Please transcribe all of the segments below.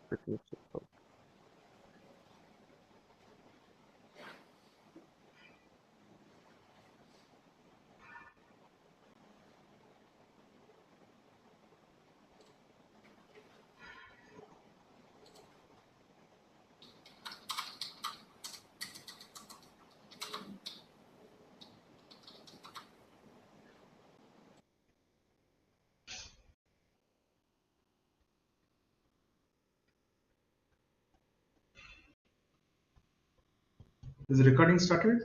pretty simple. Is the recording started?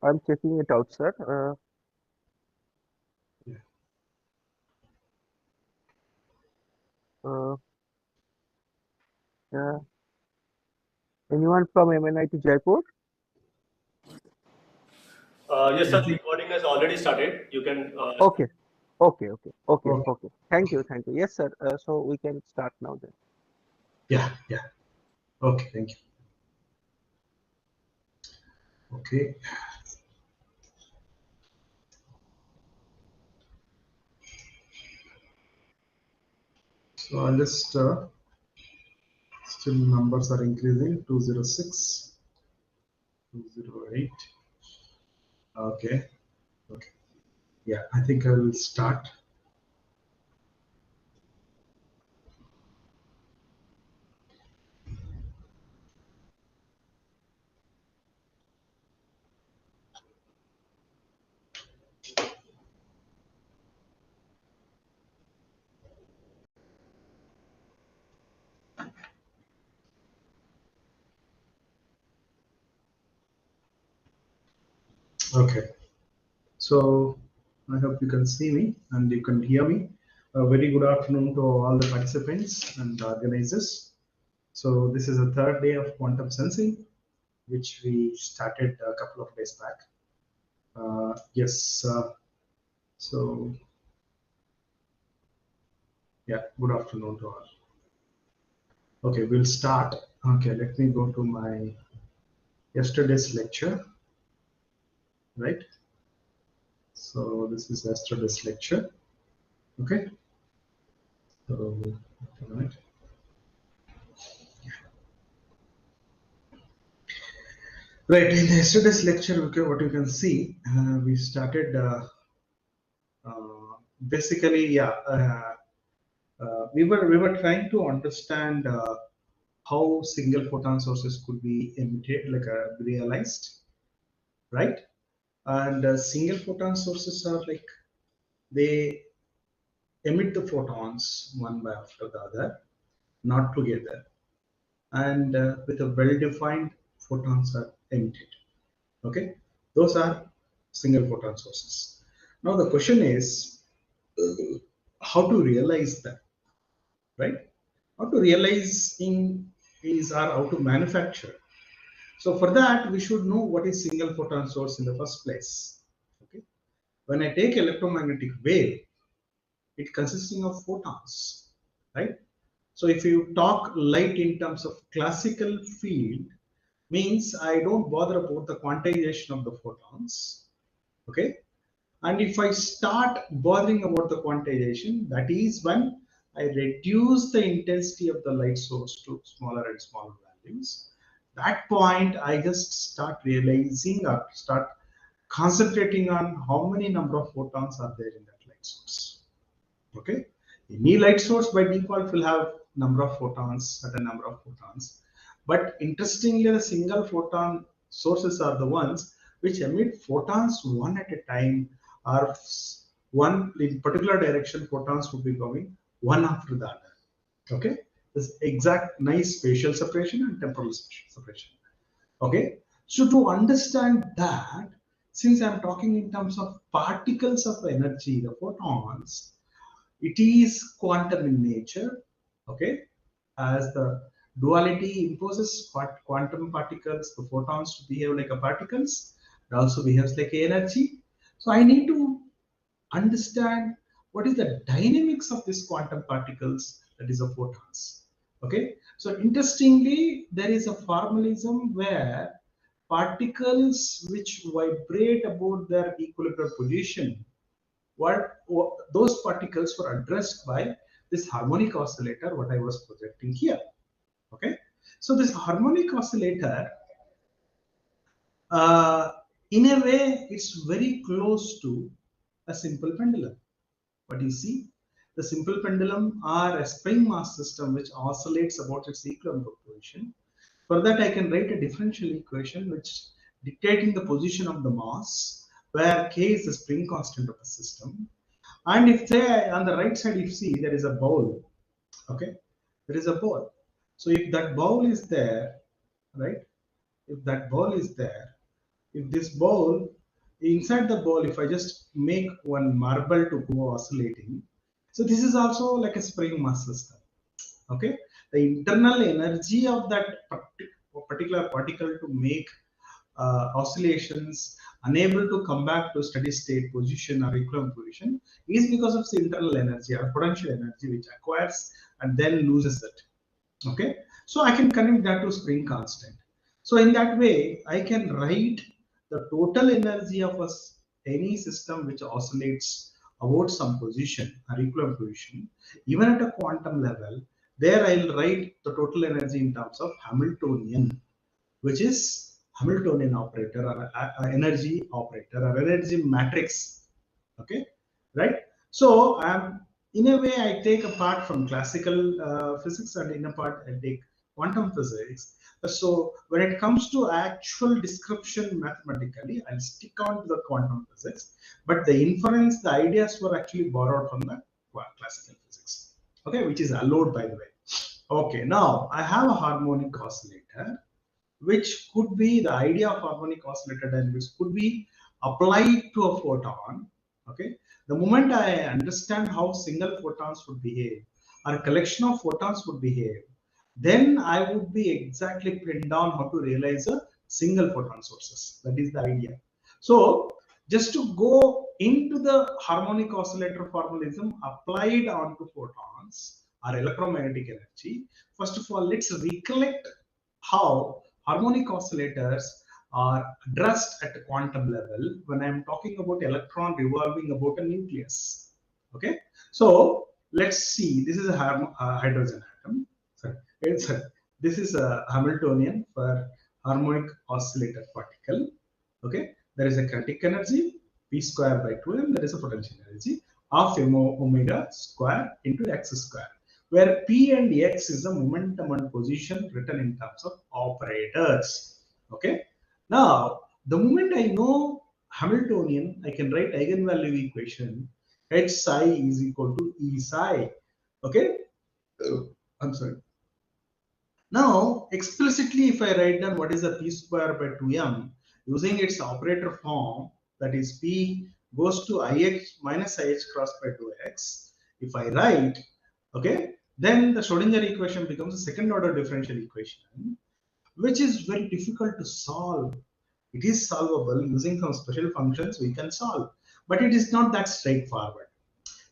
I'm checking it out, sir. Yeah. Uh, yeah. Anyone from MNIT Jaipur? Yes, sir. The recording has already started. You can. Okay. Okay. Okay. Okay. Okay. Okay. Thank you. Thank you. Yes, sir. So we can start now then. Yeah. Yeah. Okay. Thank you. Okay. So I'll just still numbers are increasing. 206, 208. Okay. Okay. Yeah. I think I will start. Okay. So I hope you can see me and you can hear me. A very good afternoon to all the participants and organizers. So this is the third day of quantum sensing, which we started a couple of days back. Yes. So yeah, good afternoon to all. Okay, we'll start. Okay, let me go to my yesterday's lecture, right? So this is yesterday's lecture. Okay. So, right. Right, in yesterday's lecture, okay, what you can see, we started basically, yeah, we were trying to understand how single photon sources could be emitted, like realized, right? And single photon sources are like they emit the photons one by after the other, not together, and with a well-defined photons are emitted. Okay, those are single photon sources. Now the question is how to realize that, right? How to realize in is or how to manufacture. So for that we should know what is single photon source in the first place. Okay, when I take electromagnetic wave, it consisting of photons, right? So if you talk light in terms of classical field, means I don't bother about the quantization of the photons, okay? And if I start bothering about the quantization, that is when I reduce the intensity of the light source to smaller and smaller values. That point, I just start realizing or start concentrating on how many number of photons are there in that light source. Okay, any light source by default will have number of photons, certain number of photons, but interestingly the single photon sources are the ones which emit photons one at a time, or one in particular direction photons would be going one after the other. Okay, this exact nice spatial separation and temporal separation. Okay, so to understand that, since I'm talking in terms of particles of energy, the photons, it is quantum in nature. Okay, as the duality imposes quantum particles, the photons to behave like a particles, it also behaves like a energy. So I need to understand what is the dynamics of this quantum particles, that is the photons. Okay, so interestingly there is a formalism where particles which vibrate about their equilibrium position, what those particles were addressed by this harmonic oscillator, what I was projecting here. Okay, so this harmonic oscillator, in a way, it's very close to a simple pendulum. But you see, the simple pendulum are a spring mass system which oscillates about its equilibrium position. For that, I can write a differential equation which dictating the position of the mass, where k is the spring constant of the system. And if say on the right side, if you see there is a bowl, okay, there is a bowl. So if that bowl is there, right? If that bowl is there, if this bowl, inside the bowl, if I just make one marble to go oscillating, so this is also like a spring mass system. Okay, the internal energy of that particular particle to make oscillations, unable to come back to steady state position or equilibrium position, is because of the internal energy or potential energy which acquires and then loses it. Okay, so I can connect that to spring constant. So in that way, I can write the total energy of any system which oscillates about some position or equilibrium position, even at a quantum level. There I'll write the total energy in terms of Hamiltonian, which is Hamiltonian operator or energy operator or energy matrix. Okay, right? So in a way, I take a part from classical physics, and in a part I take quantum physics. So when it comes to actual description mathematically, I'll stick on to the quantum physics, but the inference, the ideas were actually borrowed from the classical physics. Okay, which is allowed, by the way. Okay, now I have a harmonic oscillator, which could be the idea of harmonic oscillator dynamics could be applied to a photon. Okay, the moment I understand how single photons would behave or a collection of photons would behave, then I would be exactly pinned down how to realize a single photon sources. That is the idea. So just to go into the harmonic oscillator formalism applied onto photons or electromagnetic energy, first of all, let's recollect how harmonic oscillators are addressed at a quantum level when I'm talking about electron revolving about a nucleus. Okay, so let's see. This is a hydrogen atom. This is a Hamiltonian for harmonic oscillator particle. Okay, there is a kinetic energy p square by 2m. There is a potential energy of m omega square into x square, where p and x is the momentum and position written in terms of operators. Okay, now the moment I know Hamiltonian, I can write eigenvalue equation h psi is equal to e psi. Okay, I'm sorry. Now explicitly, if I write down what is the p square by 2m using its operator form, that is p goes to ix minus ih cross by 2x. If I write, okay, then the Schrodinger equation becomes a second order differential equation, which is very difficult to solve. It is solvable using some special functions we can solve, but it is not that straightforward.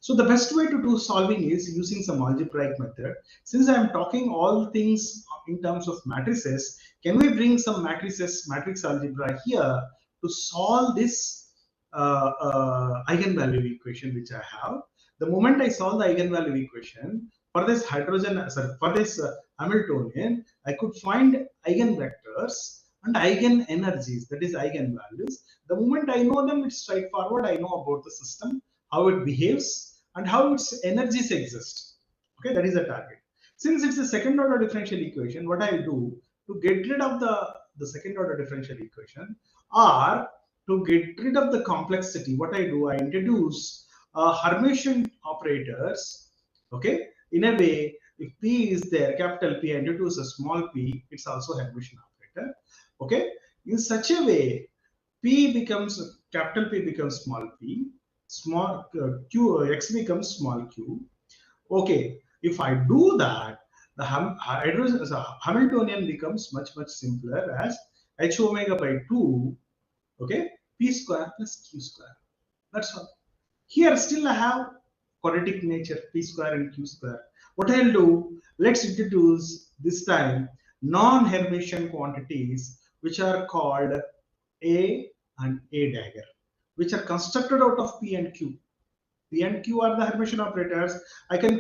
So the best way to do solving is using some algebraic method. Since I am talking all things in terms of matrices, can we bring some matrix algebra here to solve this eigenvalue equation which I have? The moment I solve the eigenvalue equation for this Hamiltonian, I could find eigenvectors and eigenenergies, that is eigenvalues. The moment I know them, it's straightforward. I know about the system, how it behaves, and how its energies exist. Okay, that is the target. Since it's a second order differential equation, what I'll do to get rid of the second order differential equation, or to get rid of the complexity, what I do, I introduce Hermitian operators. Okay, in a way, if p is there, capital P, I introduce a small p, it's also Hermitian operator. Okay, in such a way, p becomes capital P becomes small p, small q, x becomes small q. Okay, if I do that, the Hamiltonian becomes much simpler as h omega by 2. Okay, p square plus q square. That's all. Here still I have quadratic nature, p square and q square. What I'll do, let's introduce this time non-Hermitian quantities which are called A and A dagger, which are constructed out of P and Q. P and Q are the Hermitian operators. I can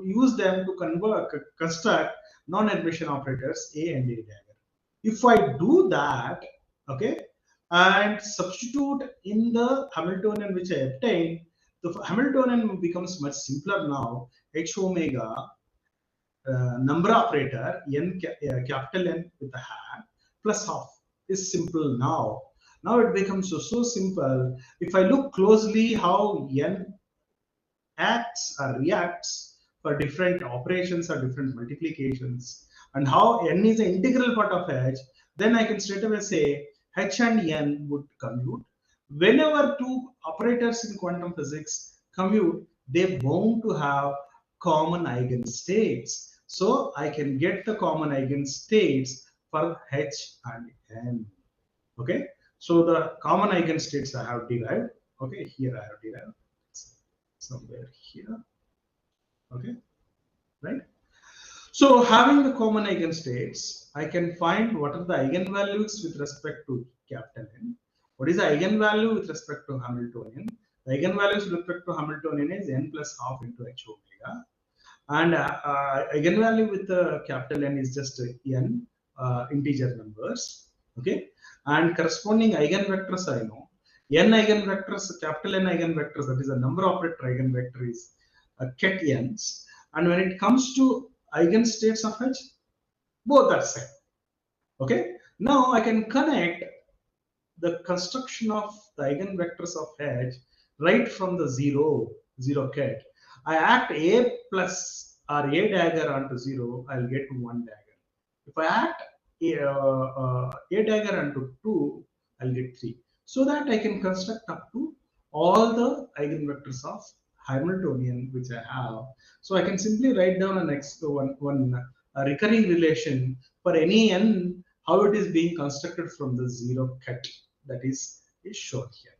use them to construct non-Hermitian operators A and A dagger. If I do that, okay, and substitute in the Hamiltonian which I obtained, the Hamiltonian becomes much simpler now. H omega number operator n capital N with a hat plus half is simple now. Now it becomes so simple. If I look closely how n acts or reacts for different operations or different multiplications, and how n is an integral part of h, then I can straight away say h and n would commute. Whenever two operators in quantum physics commute, they bound to have common eigenstates. So I can get the common eigenstates for h and n. Okay, so the common eigenstates I have derived. Okay, here I have derived somewhere here. Okay, right? So having the common eigenstates, I can find what are the eigenvalues with respect to capital N. What is the eigenvalue with respect to Hamiltonian? The eigenvalues with respect to Hamiltonian is n plus half into h omega. And eigenvalue with the capital N is just n integer numbers. Okay, and corresponding eigenvectors I know. N eigenvectors, capital N eigenvectors, that is a number operator eigenvector is ket n's. And when it comes to eigenstates of H, both are same. Okay, now I can connect the construction of the eigenvectors of H right from the zero ket. I act A plus or A dagger onto 0, I'll get 1 dagger. If I act A dagger onto 2, I'll get 3. So that I can construct up to all the eigenvectors of Hamiltonian which I have. So I can simply write down one recurring relation for any n, how it is being constructed from the 0 ket, that is shown here.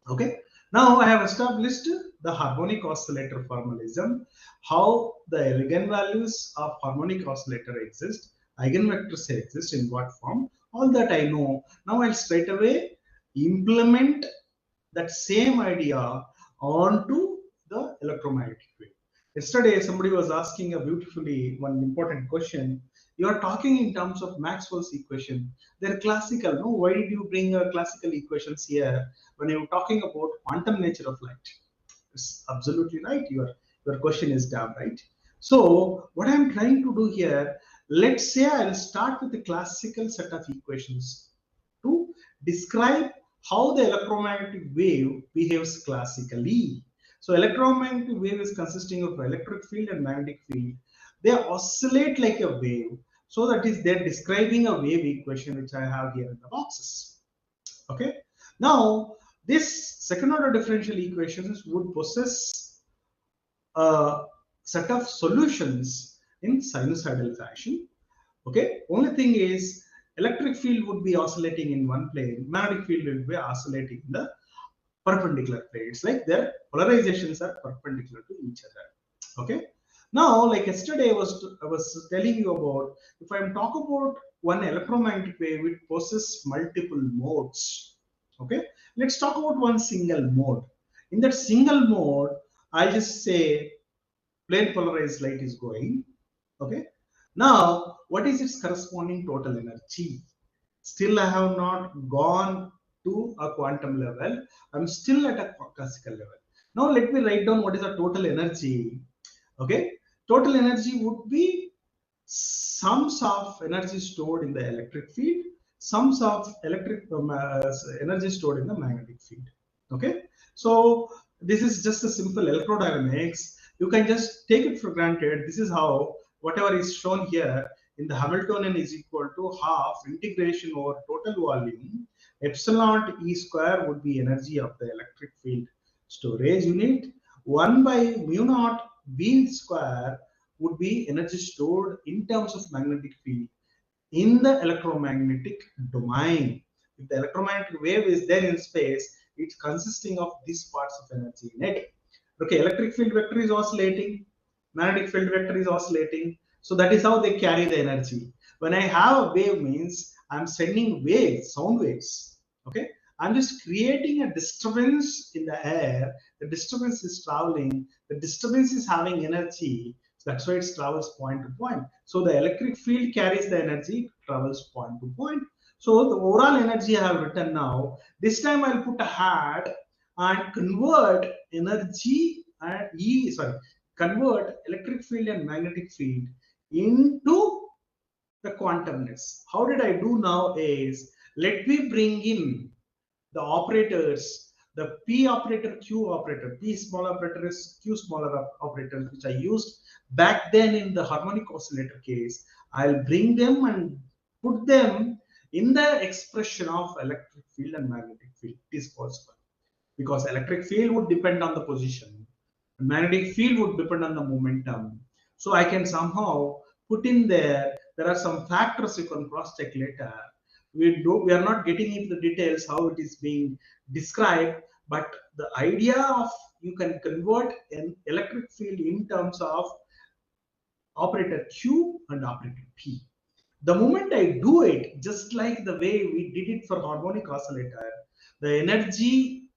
Okay, now I have established the harmonic oscillator formalism, how the eigenvalues of harmonic oscillator exist, eigenvectors exist in what form, all that I know. Now I'll straight away implement that same idea onto the electromagnetic wave. Yesterday, somebody was asking a beautifully one important question. You are talking in terms of Maxwell's equation. They're classical. No, why did you bring classical equations here when you're talking about quantum nature of light? It's absolutely right. Your question is damn right. So what I'm trying to do here, let's say I'll start with the classical set of equations to describe how the electromagnetic wave behaves classically. So electromagnetic wave is consisting of electric field and magnetic field. They oscillate like a wave. So that is, they're describing a wave equation which I have here in the boxes. Okay. Now this second order differential equations would possess a set of solutions in sinusoidal fashion. Okay. Only thing is, electric field would be oscillating in one plane, magnetic field will be oscillating in the perpendicular planes, like their polarizations are perpendicular to each other. Okay. Now, like yesterday I was telling you about, if I'm talking about one electromagnetic wave, it possesses multiple modes. Okay. Let's talk about one single mode. In that single mode, I just say plane polarized light is going. Okay. Now, what is its corresponding total energy? Still, I have not gone to a quantum level. I'm still at a classical level. Now, let me write down what is the total energy. Okay, total energy would be sums of energy stored in the electric field, sums of energy stored in the magnetic field. Okay, so this is just a simple electrodynamics. You can just take it for granted. This is how whatever is shown here in the Hamiltonian is equal to half integration over total volume epsilon E square would be energy of the electric field storage unit. 1 by mu naught V square would be energy stored in terms of magnetic field in the electromagnetic domain. If the electromagnetic wave is there in space, it's consisting of these parts of energy in it. Okay, electric field vector is oscillating, magnetic field vector is oscillating. So that is how they carry the energy. When I have a wave means I'm sending waves, sound waves. Okay, I'm just creating a disturbance in the air. The disturbance is traveling. The disturbance is having energy. So that's why it travels point to point. So the electric field carries the energy, travels point to point. So the overall energy I have written now. This time I'll put a hat and convert energy and convert electric field and magnetic field into the quantumness. How did I do now is, let me bring in the operators, the P operator, Q operator. P small operator is Q smaller operator, which I used back then in the harmonic oscillator case. I'll bring them and put them in the expression of electric field and magnetic field. It is possible because electric field would depend on the position, magnetic field would depend on the momentum. So I can somehow put in there are some factors you can cross check later. We are not getting into the details how it is being described, but the idea of you can convert an electric field in terms of operator Q and operator P. The moment I do it, just like the way we did it for harmonic oscillator, the energy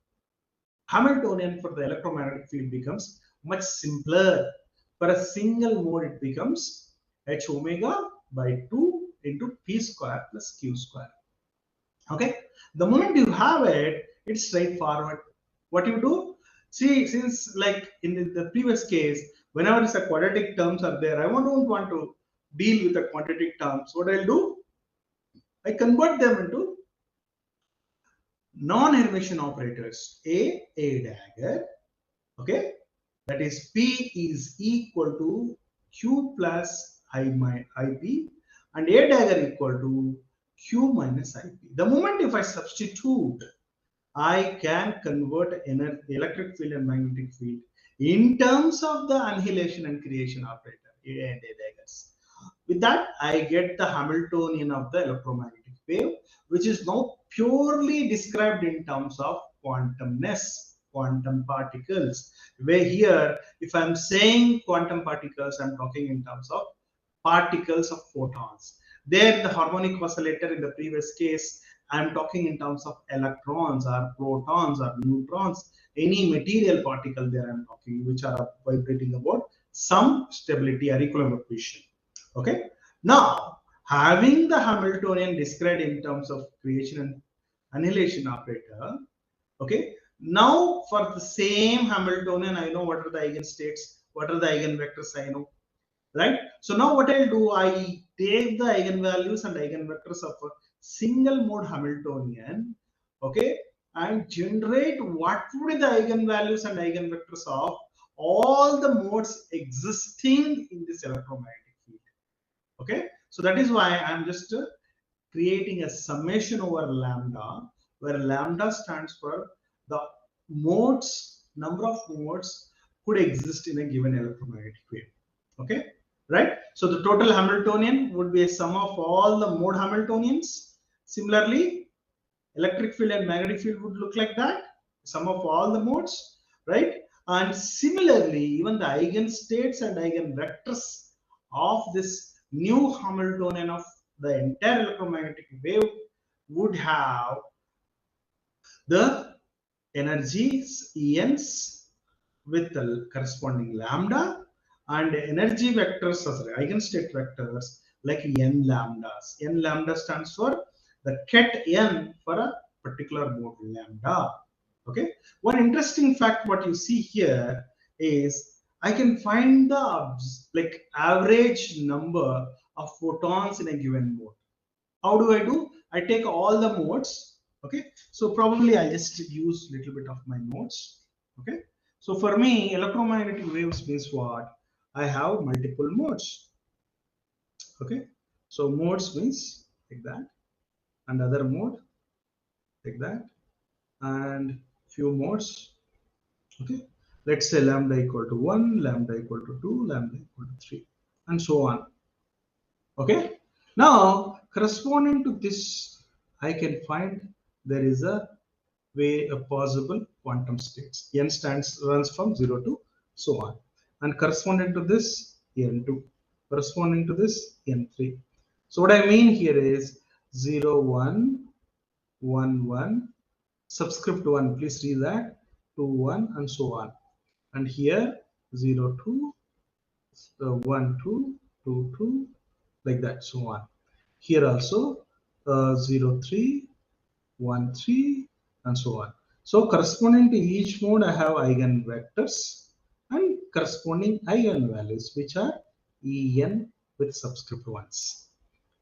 Hamiltonian for the electromagnetic field becomes much simpler. For a single mode, it becomes h omega by 2 into p square plus q square. Okay, the moment you have it, it's straightforward. What you do? See, since like in the previous case, whenever it's a quadratic terms are there, I don't want to deal with the quadratic terms. What I'll do? I convert them into non-Hermitian operators. A dagger. Okay, that is P is equal to Q plus IP and A dagger equal to Q minus IP. The moment if I substitute, I can convert electric field and magnetic field in terms of the annihilation and creation operator, A and A daggers. With that, I get the Hamiltonian of the electromagnetic wave, which is now purely described in terms of quantumness, quantum particles. Where here, if I'm saying quantum particles, I'm talking in terms of particles of photons. There, in the harmonic oscillator in the previous case, I'm talking in terms of electrons or protons or neutrons, any material particle there I'm talking, which are vibrating about some stability or equilibrium position. Okay, now having the Hamiltonian described in terms of creation and annihilation operator. Okay, now for the same Hamiltonian, I know what are the eigenstates, what are the eigenvectors, I know, right? So now what I'll do, I take the eigenvalues and eigenvectors of a single mode Hamiltonian, okay, and generate what would be the eigenvalues and eigenvectors of all the modes existing in this electromagnetic field. Okay, so that is why I'm just creating a summation over lambda, where lambda stands for the modes, number of modes could exist in a given electromagnetic wave. Okay, right? So the total Hamiltonian would be a sum of all the mode Hamiltonians. Similarly, electric field and magnetic field would look like that, sum of all the modes, right? And similarly, even the eigenstates and eigenvectors of this new Hamiltonian of the entire electromagnetic wave would have the energies ENs with the corresponding lambda and energy vectors, sorry, eigenstate vectors like n lambdas. N lambda stands for the ket n for a particular mode lambda. Okay, one interesting fact what you see here is I can find the like average number of photons in a given mode. How do I do? I take all the modes. Okay, so probably I'll just use a little bit of my notes. Okay, so for me, electromagnetic waves means what? I have multiple modes. Okay, so modes means like that, another mode like that, and few modes. Okay, let's say lambda equal to 1, lambda equal to 2, lambda equal to 3, and so on. Okay, now corresponding to this, I can find there is a way a possible quantum states. N runs from 0 to so on, and corresponding to this N2, corresponding to this N3. So what I mean here is 0, 1, 1, 1, subscript 1, please read that, 2, 1, and so on. And here 0, 2, 1, 2, 2, 2, like that, so on. Here also 0, 3, 1, 3, and so on. So corresponding to each mode, I have eigenvectors and corresponding eigenvalues, which are En with subscript 1s.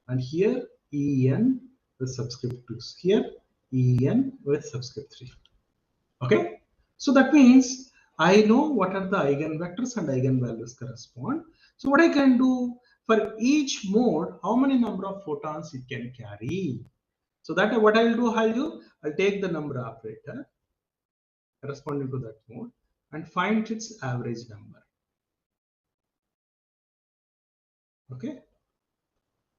And here En with subscript 2s. Here En with subscript 3. Okay? So that means I know what are the eigenvectors and eigenvalues correspond. So what I can do for each mode, how many number of photons it can carry. So that what I'll take the number operator corresponding to that mode and find its average number. Okay.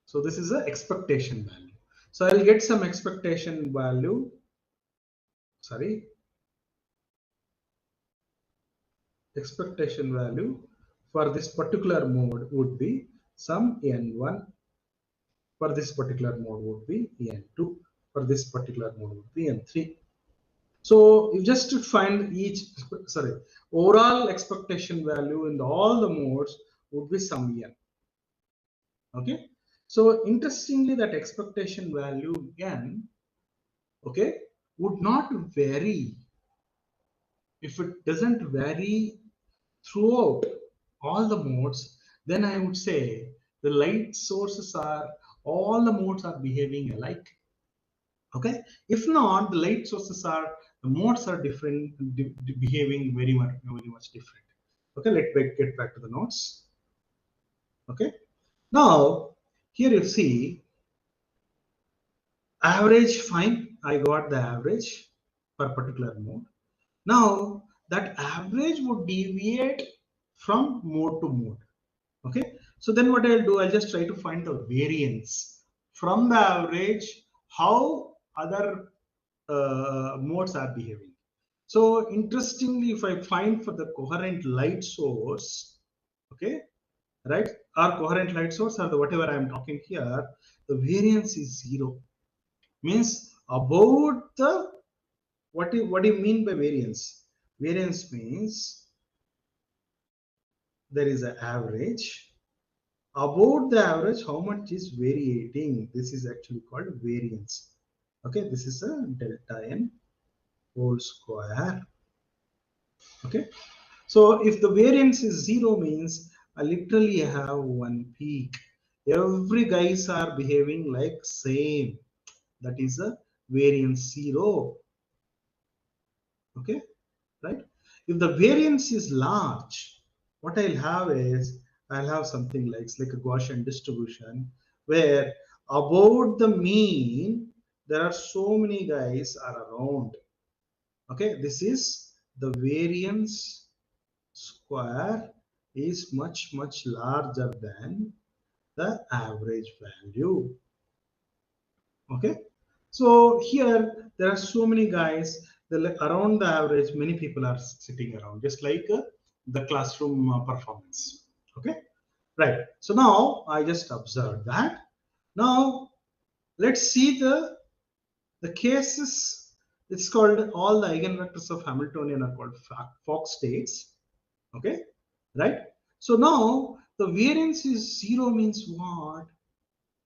So this is the expectation value. So I'll get some expectation value. Sorry. Expectation value for this particular mode would be some n1. For this particular mode would be n2. For this particular mode would be n3. So you just to find overall expectation value in all the modes would be some n. Okay. So interestingly, that expectation value n, okay, would not vary. If it doesn't vary throughout all the modes, then I would say the light sources all the modes are behaving alike. Okay. If not, the light sources the modes are different, behaving very much different. Okay, let's get back to the notes. Okay. Now, here you see average, fine. I got the average per particular mode. Now, that average would deviate from mode to mode. Okay. So then what I'll do, I'll just try to find the variance from the average, how other modes are behaving. So interestingly, if I find for the coherent light source, okay, right, or coherent light source or the whatever I am talking here, the variance is 0. Means about the what do you mean by variance? Variance means there is an average. About the average, how much is variating? This is actually called variance. Okay, this is a delta n whole square. Okay, so if the variance is 0 means I literally have one peak. Every guys are behaving like same. That is a variance 0. Okay, right? If the variance is large, what I'll have is I'll have something like a Gaussian distribution where about the mean there are so many guys are around. Okay, this is the variance square is much larger than the average value. Okay, so here there are so many guys around the average, many people are sitting around, just like the classroom performance. Okay, right. So now I just observed that. Now let's see the cases. It's called all the eigenvectors of Hamiltonian are called Fock states. Okay, right. So now the variance is 0 means what?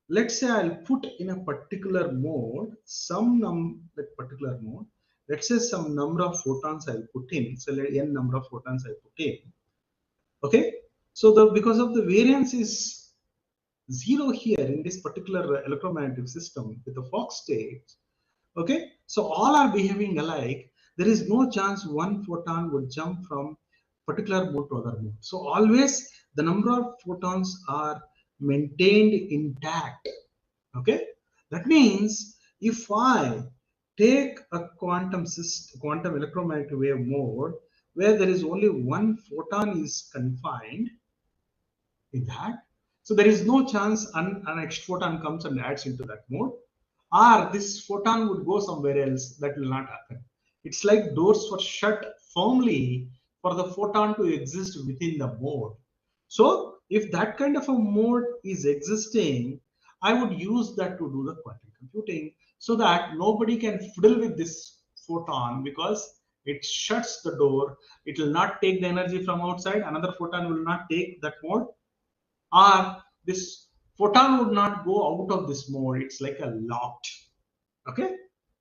Let's say I'll put in a particular mode particular mode. Let's say some number of photons I'll put in. So n number of photons I put in. Okay, so because of the variance is 0 here in this particular electromagnetic system with the Fock states. Okay, so all are behaving alike. There is no chance one photon would jump from particular mode to other mode. So always the number of photons are maintained intact. Okay, that means if I take a quantum electromagnetic wave mode where there is only one photon is confined in that, so there is no chance an extra photon comes and adds into that mode, or this photon would go somewhere else. That will not happen. It's like doors were shut firmly for the photon to exist within the mode. So if that kind of a mode is existing, I would use that to do the quantum computing so that nobody can fiddle with this photon because it shuts the door. It will not take the energy from outside. Another photon will not take that mode, or this photon would not go out of this mode. It's like a locked. Okay,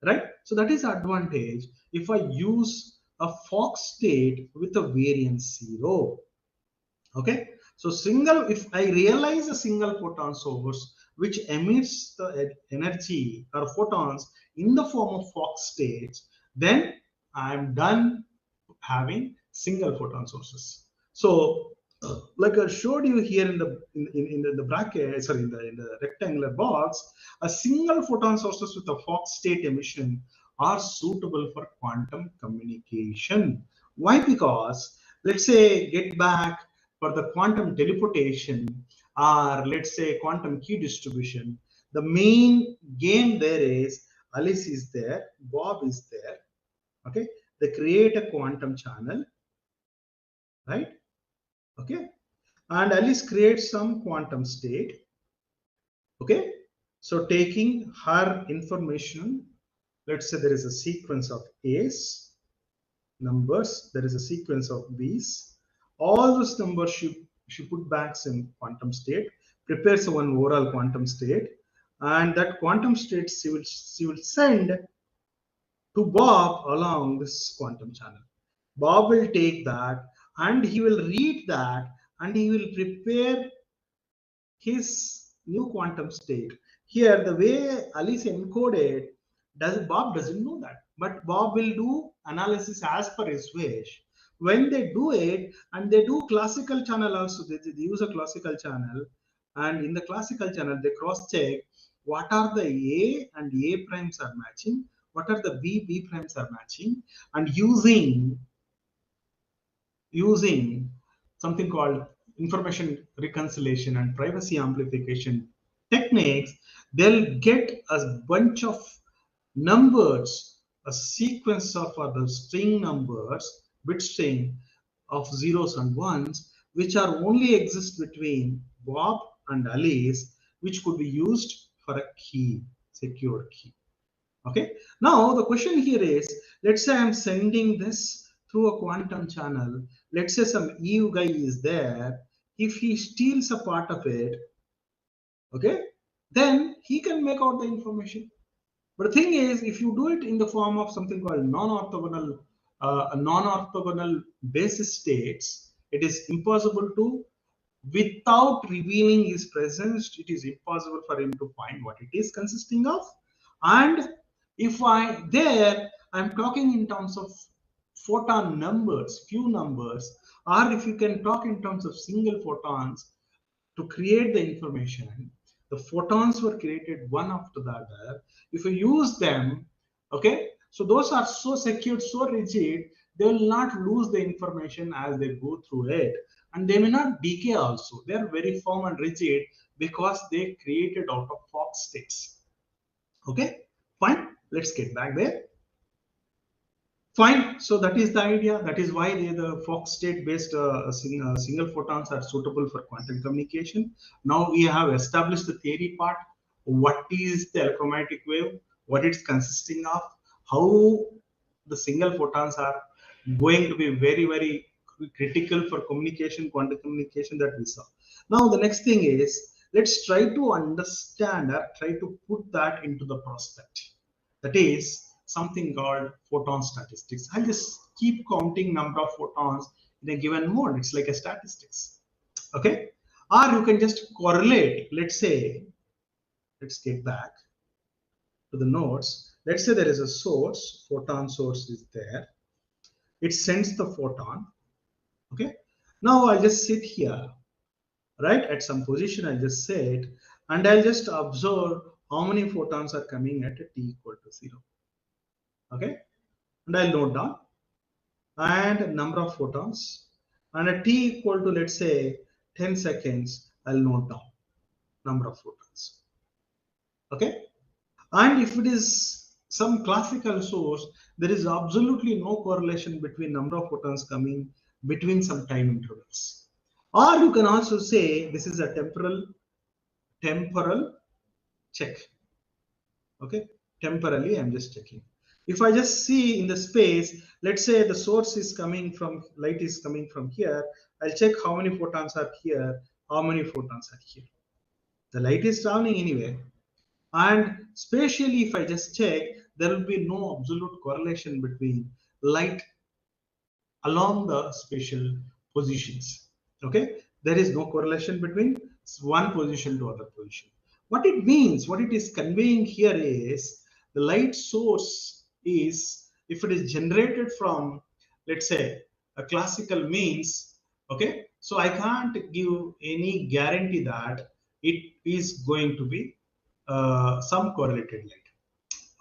right? So that is advantage if I use a Fock state with a variance 0. Okay, so if I realize a single photon source which emits the energy or photons in the form of Fock states, then I'm done having single photon sources. So like I showed you here in the bracket, sorry, in the rectangular box, a single photon sources with a Fock state emission are suitable for quantum communication. Why? Because let's say get back for the quantum teleportation, or let's say quantum key distribution, the main game there is Alice is there, Bob is there. Okay, they create a quantum channel, right? Okay, and Alice creates some quantum state. Okay, so taking her information, let's say there is a sequence of A's numbers, there is a sequence of B's. All those numbers she put back in quantum state, prepares one overall quantum state, and that quantum state she will send to Bob along this quantum channel. Bob will take that and he will read that and he will prepare his new quantum state. Here, the way Alice encoded, Bob doesn't know that, but Bob will do analysis as per his wish. When they do it, and they do classical channel also, they use a classical channel, and in the classical channel, they cross-check what are the A and A primes are matching, what are the B primes are matching, and using something called information reconciliation and privacy amplification techniques, they'll get a bunch of numbers, a sequence of the string numbers, bit string of zeros and ones, which are only exist between Bob and Alice, which could be used for a key, secure key. Okay, now the question here is, let's say I'm sending this through a quantum channel. Let's say some EU guy is there. If he steals a part of it, okay, then he can make out the information. But the thing is, if you do it in the form of something called non-orthogonal basis states, it is impossible to, without revealing his presence, it is impossible for him to find what it is consisting of. And if I'm talking in terms of photon numbers, few numbers, or if you can talk in terms of single photons to create the information, the photons were created one after the other. If you use them, okay, so those are so secured, so rigid, they will not lose the information as they go through it, and they may not decay also. They are very firm and rigid because they created out of Fock states. Okay, fine, let's get back there. Fine, so that is the idea. That is why the Fock state based single photons are suitable for quantum communication. Now we have established the theory part. What is the electromagnetic wave? What it's consisting of? How the single photons are going to be very, very critical for communication, quantum communication, that we saw. Now the next thing is, let's try to understand or try to put that into the prospect. That is something called photon statistics. I'll just keep counting number of photons in a given mode. It's like a statistics. Okay, or you can just correlate. Let's say, let's get back to the nodes. Let's say there is a source, photon source is there. It sends the photon. Okay, now I'll just sit here, right, at some position. I'll just sit and I'll just observe how many photons are coming at a t equal to 0. Okay, and I'll note down and number of photons, and at t equal to, let's say, 10 seconds, I'll note down number of photons. Okay, and if it is some classical source, there is absolutely no correlation between number of photons coming between some time intervals. Or you can also say this is a temporal check. Okay, temporally I'm just checking. If I just see in the space, let's say the source is coming from, light is coming from here, I'll check how many photons are here, how many photons are here. The light is traveling anyway. And spatially, if I just check, there will be no absolute correlation between light along the spatial positions. Okay, there is no correlation between one position to other position. What it means, what it is conveying here is the light source is, if it is generated from, let's say, a classical means, okay, so I can't give any guarantee that it is going to be some correlated light.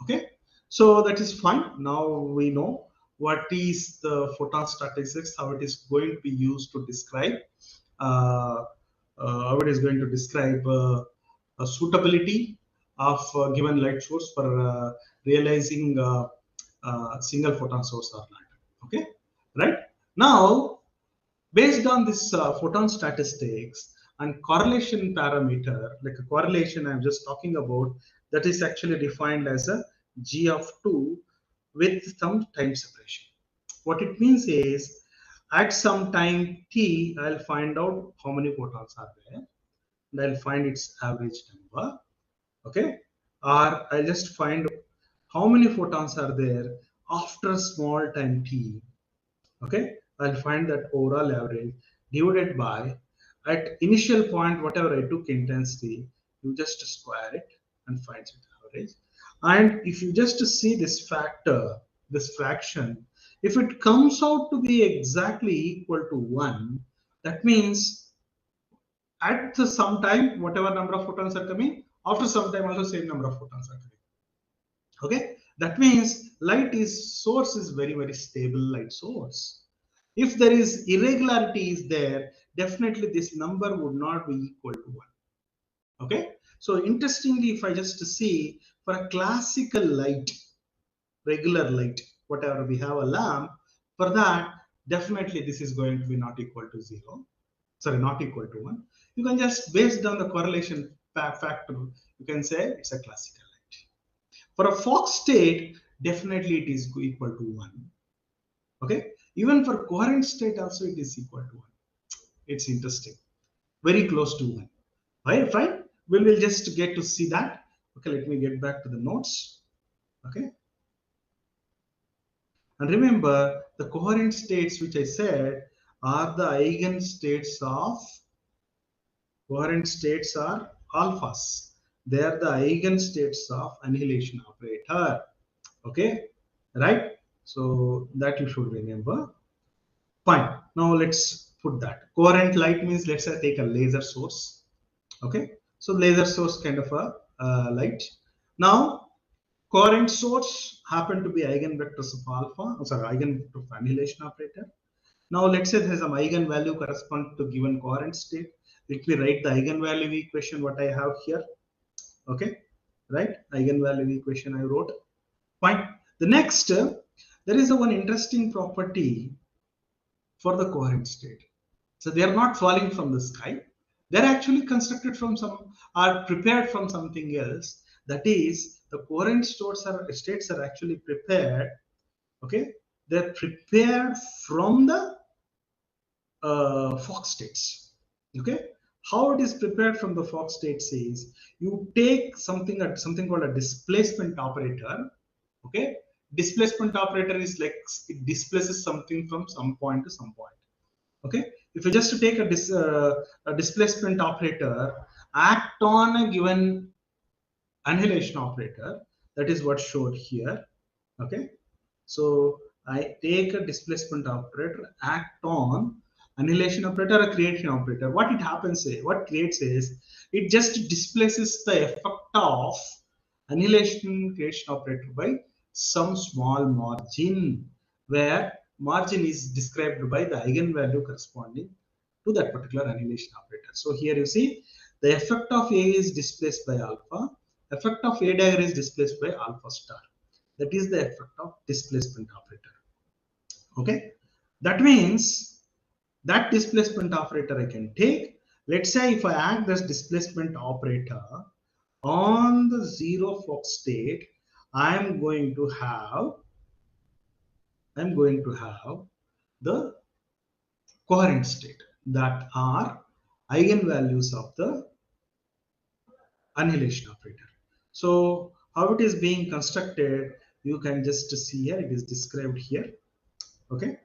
Okay, so that is fine. Now we know what is the photon statistics, how it is going to be used to describe uh, how it is going to describe a suitability of given light source for realizing single photon source or not. Okay, right now, based on this photon statistics and correlation parameter, like a correlation I'm just talking about, that is actually defined as a g of 2 with some time separation. What it means is, at some time t, I'll find out how many photons are there, and I'll find its average number. Okay, or I'll just find how many photons are there after small time t. Okay, I'll find that overall average divided by, at initial point whatever I took intensity, you just square it and find its average. And if you just see this factor, this fraction, if it comes out to be exactly equal to 1, that means at some time whatever number of photons are coming, after some time also same number of photons are coming. Okay, that means light is source is very stable light source. If there is irregularity is there, definitely this number would not be equal to 1. Okay, so interestingly, if I just see for a classical light, regular light, whatever we have a lamp, for that definitely this is going to be not equal to 0, sorry, not equal to 1. You can just, based on the correlation factor, you can say it's a classical light. For a Fock state, definitely it is equal to 1. Okay, even for coherent state also it is equal to 1. It's interesting, very close to 1. Right, fine, we will just get to see that. Okay, let me get back to the notes. Okay, and remember the coherent states which I said are the eigenstates of, coherent states are alphas. They are the eigenstates of annihilation operator. Okay, right, so that you should remember. Fine, now let's put that. Coherent light means, let's say take a laser source. Okay, so laser source kind of a light. Now coherent source happen to be eigenvectors of alpha, sorry, eigenvector of annihilation operator. Now let's say there's some eigenvalue correspond to given coherent state. Let me write the eigenvalue equation what I have here. Okay, right, eigenvalue equation I wrote. Fine. The next, there is a one interesting property for the coherent state. So they are not falling from the sky. They're actually constructed from some, are prepared from something else. That is, the coherent states are actually prepared. Okay, they're prepared from the Fock states. Okay, how it is prepared from the Fock states is, you take something called a displacement operator. Okay, displacement operator is like it displaces something from some point to some point. Okay, if you just take a displacement operator, act on a given annihilation operator, that is what showed here. Okay, so I take a displacement operator, act on annihilation operator or creation operator. What it happens is, what creates is, it just displaces the effect of annihilation creation operator by some small margin, where margin is described by the eigenvalue corresponding to that particular annihilation operator. So here you see the effect of A is displaced by alpha, effect of A dagger is displaced by alpha star. That is the effect of displacement operator. Okay, that means that displacement operator I can take. Let's say if I add this displacement operator on the zero Fock state, I am going to have I'm going to have the coherent state that are eigenvalues of the annihilation operator. So how it is being constructed, you can just see here, it is described here. Okay,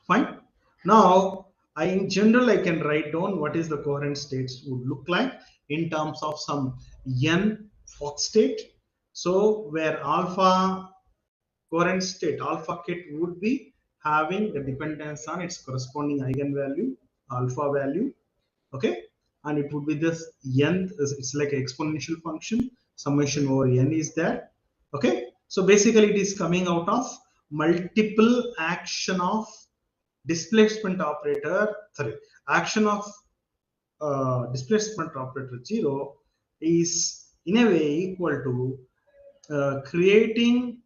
fine. Now, in general, I can write down what is the coherent states would look like in terms of some n Fock state. So where alpha coherent state, alpha kit would be having the dependence on its corresponding eigenvalue, alpha value. Okay, and it would be this n, it's like an exponential function, summation over n is there. Okay, so basically it is coming out of multiple action of displacement operator, sorry, action of displacement operator 0 is in a way equal to creating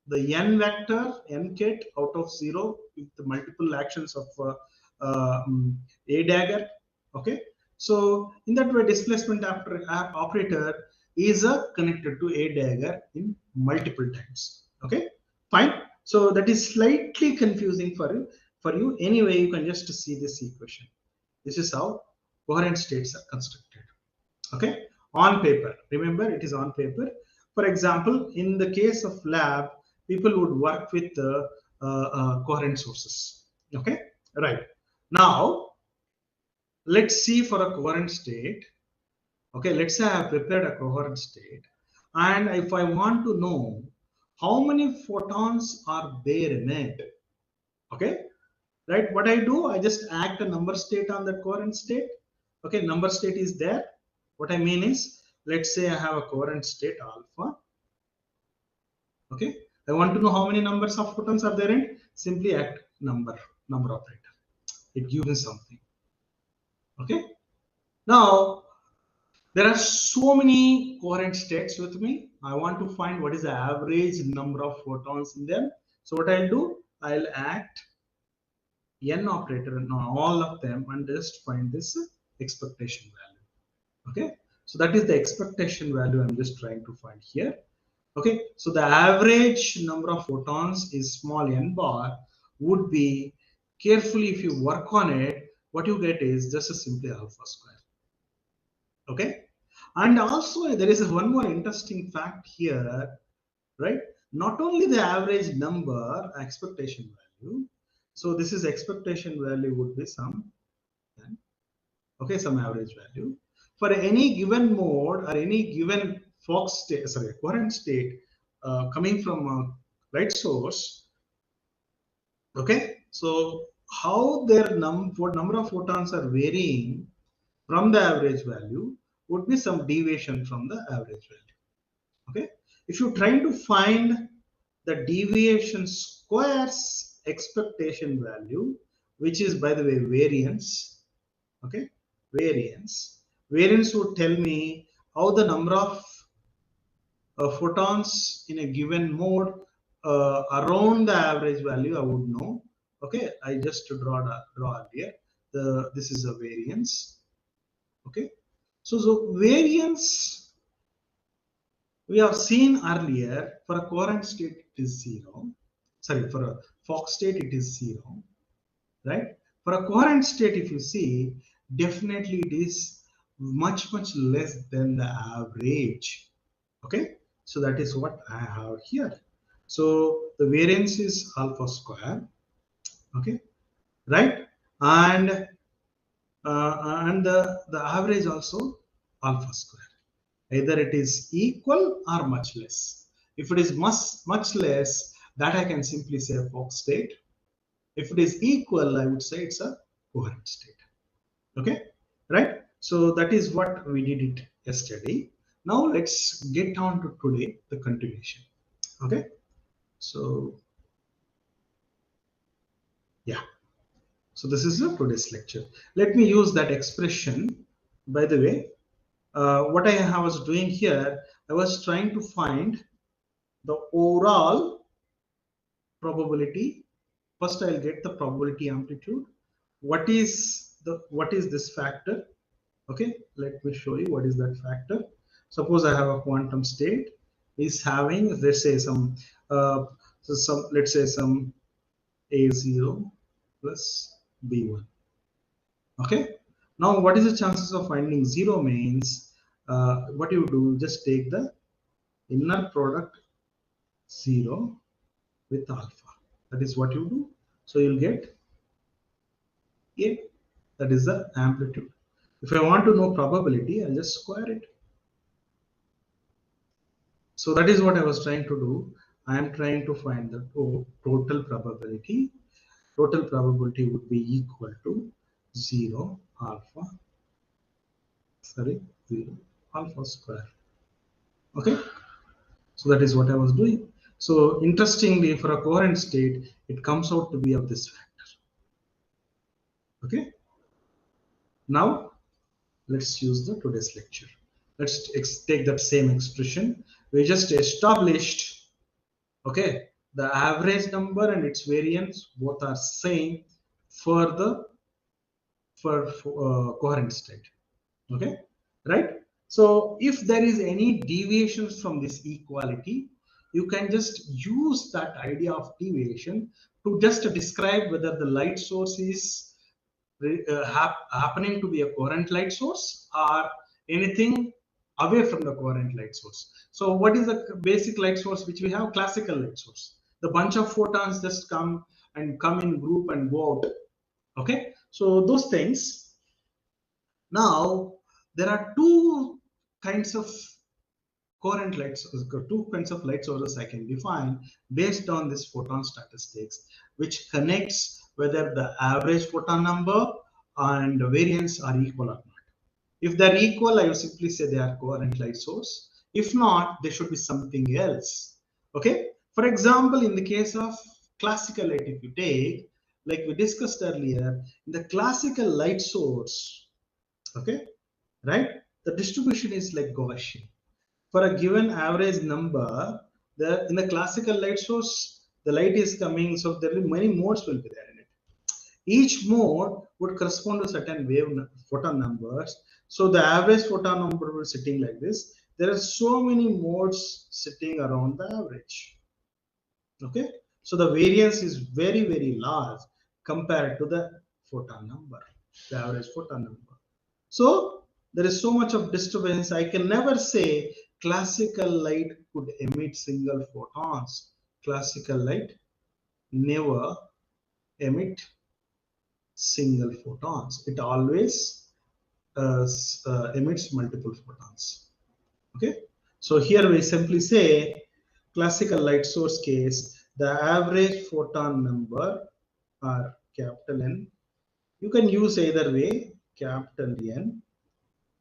the n vector n kit out of 0 with the multiple actions of a dagger. Okay, so in that way displacement operator is connected to a dagger in multiple times. Okay, fine. So that is slightly confusing for you. Anyway, you can just see this equation. This is how coherent states are constructed. Okay, on paper, remember it is on paper. For example, in the case of lab, people would work with coherent sources. Okay, right. Now let's see for a coherent state. Okay, let's say I have prepared a coherent state, and if I want to know how many photons are there in it, okay, right, what I do, I just act a number state on that coherent state. Okay, number state is there. What I mean is, let's say I have a coherent state alpha. Okay, I want to know how many numbers of photons are there in, simply act number operator. It gives me something. Okay, now there are so many coherent states with me. I want to find what is the average number of photons in them. So what I'll do, I'll act n operator on all of them and just find this expectation value. Okay, so that is the expectation value I'm just trying to find here. Okay, so the average number of photons is small n bar would be, carefully if you work on it, what you get is just a simply alpha square. Okay, and also there is one more interesting fact here, right? Not only the average number, expectation value. So this is expectation value would be some, okay, some average value for any given mode or any given Fock state, sorry, coherent state coming from a light source. Okay, so how their number of photons are varying from the average value would be some deviation from the average value. Okay, if you're trying to find the deviation squares expectation value, which is by the way variance. Okay, variance would tell me how the number of photons in a given mode around the average value I would know. Okay, I just draw here. This is a variance. Okay, so variance we have seen earlier, for a coherent state it is 0. Sorry, for a Fock state it is 0, right? For a coherent state, if you see, definitely it is much less than the average. Okay, so that is what I have here. So the variance is alpha square. Okay, right? And the average also alpha square. Either it is equal or much less. If it is much less, that I can simply say a Fock state. If it is equal, I would say it's a coherent state. Okay, right? So that is what we did it yesterday. Now let's get on to today, the continuation. Okay, so yeah, so this is the today's lecture. Let me use that expression. By the way, what I was doing here, I was trying to find the overall probability. First, I'll get the probability amplitude. What is this factor? Okay, let me show you what is that factor. Suppose I have a quantum state is having, let's say, some So let's say some A0 plus B1. Okay. Now, what is the chances of finding 0 means what you do, just take the inner product 0 with alpha. That is what you do. So you'll get A. That is the amplitude. If I want to know probability, I'll just square it. So that is what I was trying to do. I am trying to find the total probability. Total probability would be equal to 0 alpha, 0 alpha square. Okay. So that is what I was doing. So interestingly, for a coherent state, it comes out to be of this factor. Okay. Now let's use the today's lecture. Let's take that same expression. We just established, okay, the average number and its variance both are same for the coherent state. Okay, right? So if there is any deviations from this equality, you can just use that idea of deviation to just describe whether the light source is happening to be a coherent light source or anything away from the coherent light source. So what is the basic light source which we have? Classical light source. The bunch of photons just come in group and go out. Okay, so those things. Now there are two kinds of coherent light sources, two kinds of light sources I can define based on this photon statistics, which connects whether the average photon number and the variance are equal or not. If they're equal, I will simply say they are coherent light source. If not, there should be something else. Okay. For example, in the case of classical light, if you take, like we discussed earlier, in the classical light source, okay, right, the distribution is like Gaussian. For a given average number, in the classical light source, the light is coming, so there will be many modes will be there in it. Each mode would correspond to certain photon numbers. So the average photon number will be sitting like this. There are so many modes sitting around the average. Okay, so the variance is very, very large compared to the photon number, the average photon number. So there is so much of disturbance. I can never say classical light could emit single photons. Classical light never emit single photons. It always emits multiple photons. Okay, so here we simply say classical light source case, the average photon number are capital N. You can use either way. Capital N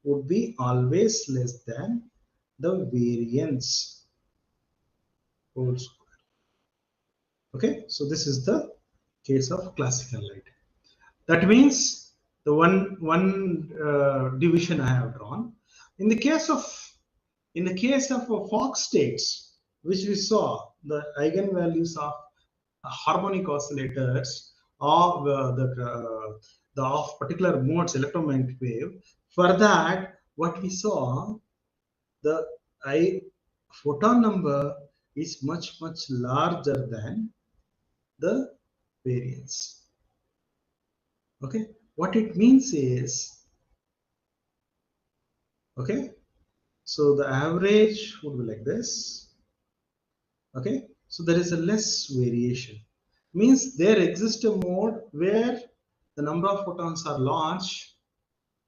would be always less than the variance whole square. Okay, so this is the case of classical light. That means the one division I have drawn. In the case of Fock states, which we saw, the eigenvalues of harmonic oscillators of the of particular modes electromagnetic wave. For that, what we saw, the photon number is much larger than the variance. Okay, what it means is, okay, so the average would be like this. Okay, so there is a less variation. Means there exists a mode where the number of photons are large,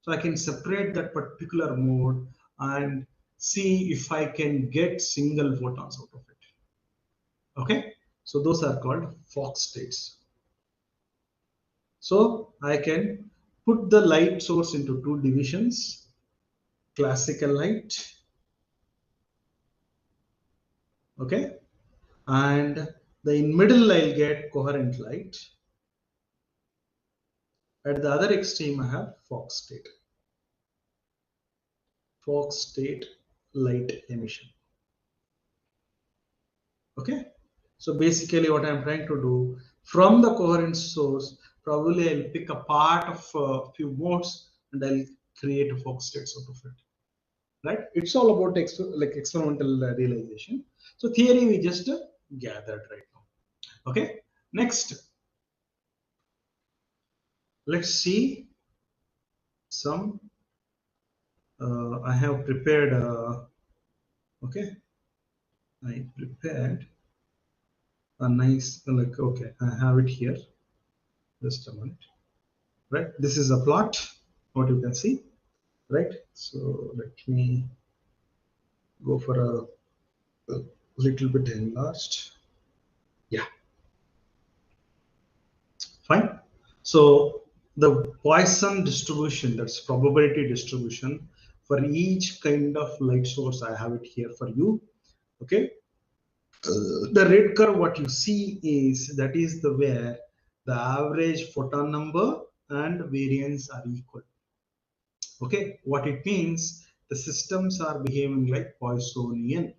so I can separate that particular mode and see if I can get single photons out of it. Okay, so those are called Fock states. So I can put the light source into two divisions: classical light, okay, and in middle I'll get coherent light. At the other extreme I have Fock state. Fock state light emission. Okay, so basically what I'm trying to do, from the coherent source, probably I'll pick a part of a few modes and I'll create a Fock states out of it. Right? It's all about experimental realization. So theory we just gathered right now. Okay, next, let's see some. I have prepared. Okay, I prepared a nice like. Okay, I have it here. Just a minute. Right, this is a plot. What you can see. Right. So let me go for a little bit enlarged. Yeah, fine. So the Poisson distribution, that's probability distribution for each kind of light source, I have it here for you. Okay. The red curve, what you see is that is the where the average photon number and variance are equal. Okay, what it means, the systems are behaving like Poissonian,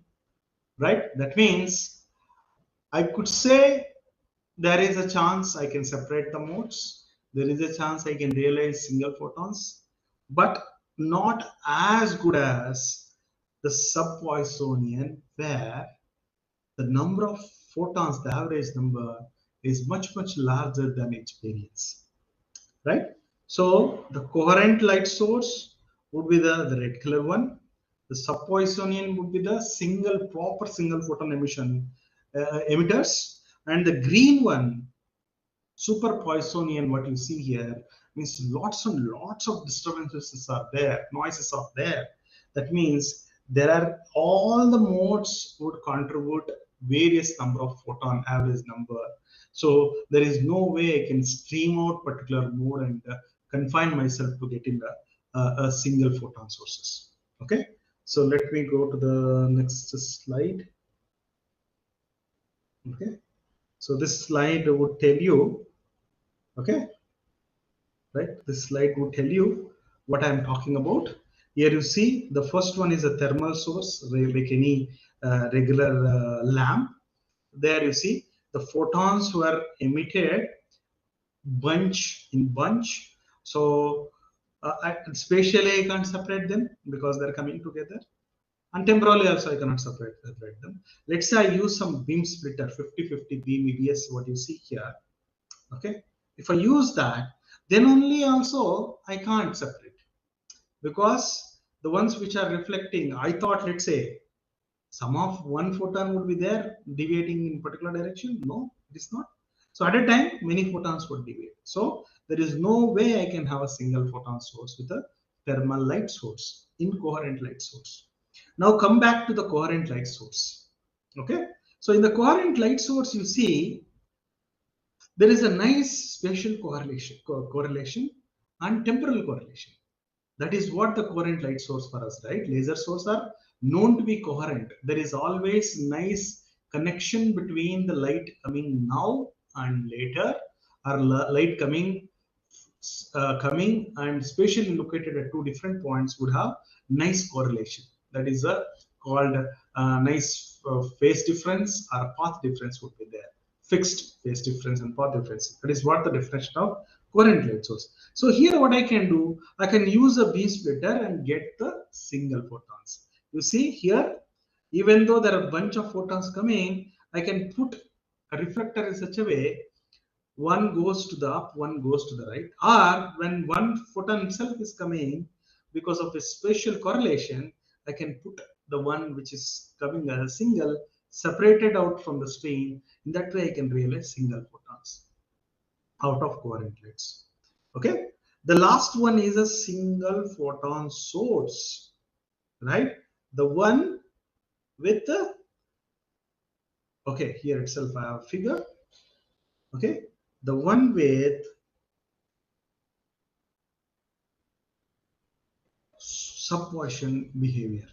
right? That means I could say there is a chance I can separate the modes. There is a chance I can realize single photons, but not as good as the sub-Poissonian, where the number of photons, the average number, is much, much larger than its variance, right? So the coherent light source would be the red color one. The sub-Poissonian would be the proper single photon emitters, and the green one, super Poissonian, what you see here, means lots and lots of disturbances are there, noises are there. That means there are all the modes would contribute various number of photon average number. So there is no way I can stream out particular mode and confine myself to getting a single photon sources. Okay, so let me go to the next slide. Okay, so this slide would tell you, okay, right? This slide would tell you what I'm talking about. Here you see the first one is a thermal source, like any regular lamp. There you see the photons were emitted bunch in bunch. So spatially I can't separate them because they're coming together. And temporally also I cannot separate them. Let's say I use some beam splitter, 50-50 beam EBS, what you see here. Okay, if I use that, then only also I can't separate, because the ones which are reflecting, I thought, let's say some of one photon would be there deviating in particular direction. No, it is not. So at a time many photons would deviate. So there is no way I can have a single photon source with a thermal light source, incoherent light source. Now come back to the coherent light source. Okay, so in the coherent light source, you see there is a nice spatial correlation and temporal correlation. That is what the coherent light source for us, right? Laser sources are known to be coherent. There is always nice connection between the light coming now and later, or light coming and spatially located at two different points would have nice correlation. That is called nice phase difference or path difference would be there. Fixed phase difference and path difference. That is what the definition of coherent light source. So here what I can do, I can use a beam splitter and get the single photons. You see here, even though there are a bunch of photons coming, I can put a reflector in such a way one goes to the up, one goes to the right. Or when one photon itself is coming, because of a spatial correlation, I can put the one which is coming as a single separated out from the stream. In that way, I can realize single photons out of coherent lights. Okay. The last one is a single photon source, right? The one with the, okay, here itself I have a figure. Okay, the one with sub-Poisson behavior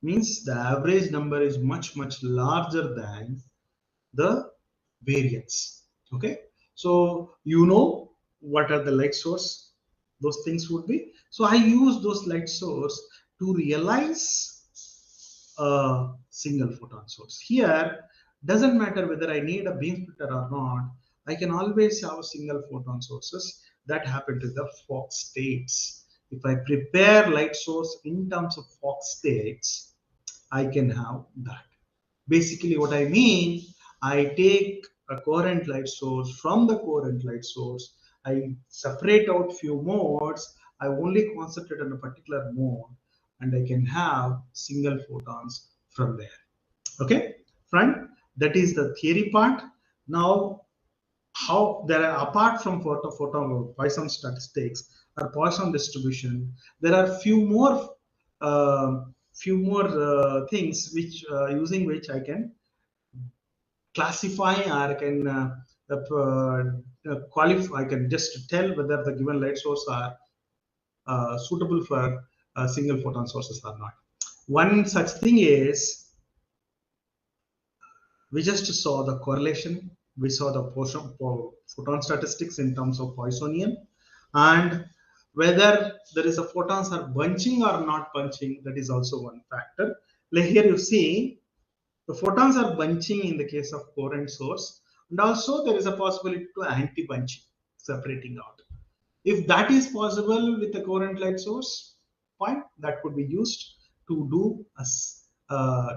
means the average number is much larger than the variance. Okay, so you know what are the light source, those things would be. So I use those light source to realize a single photon source. Here doesn't matter whether I need a beam splitter or not, I can always have single photon sources that happen to the Fock states. If I prepare light source in terms of Fock states, I can have that. Basically what I mean, I take a coherent light source. From the coherent light source, I separate out few modes. I only concentrate on a particular mode, and I can have single photons from there. Okay, friend, that is the theory part. Now, how there are, apart from photon Poisson statistics or Poisson distribution, there are few more things which using which I can classify, or I can qualify. I can just tell whether the given light source are suitable for single photon sources or not. One such thing is, we just saw the correlation. We saw the photon statistics in terms of Poissonian, and whether there is a photons are bunching or not bunching, that is also one factor. Like here you see the photons are bunching in the case of coherent source, and also there is a possibility to anti-bunching, separating out. If that is possible with the coherent light source, fine, that could be used to do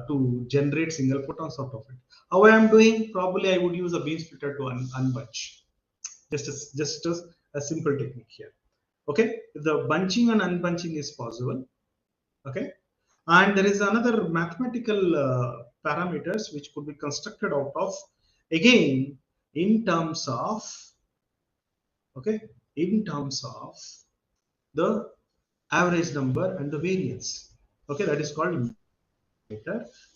to generate single photons out of it. How I am doing? Probably I would use a beam splitter to unbunch. Just a simple technique here. Okay, if the bunching and unbunching is possible. Okay, and there is another mathematical parameters which could be constructed out of, again, in terms of, okay, in terms of the average number and the variance. Okay, that is called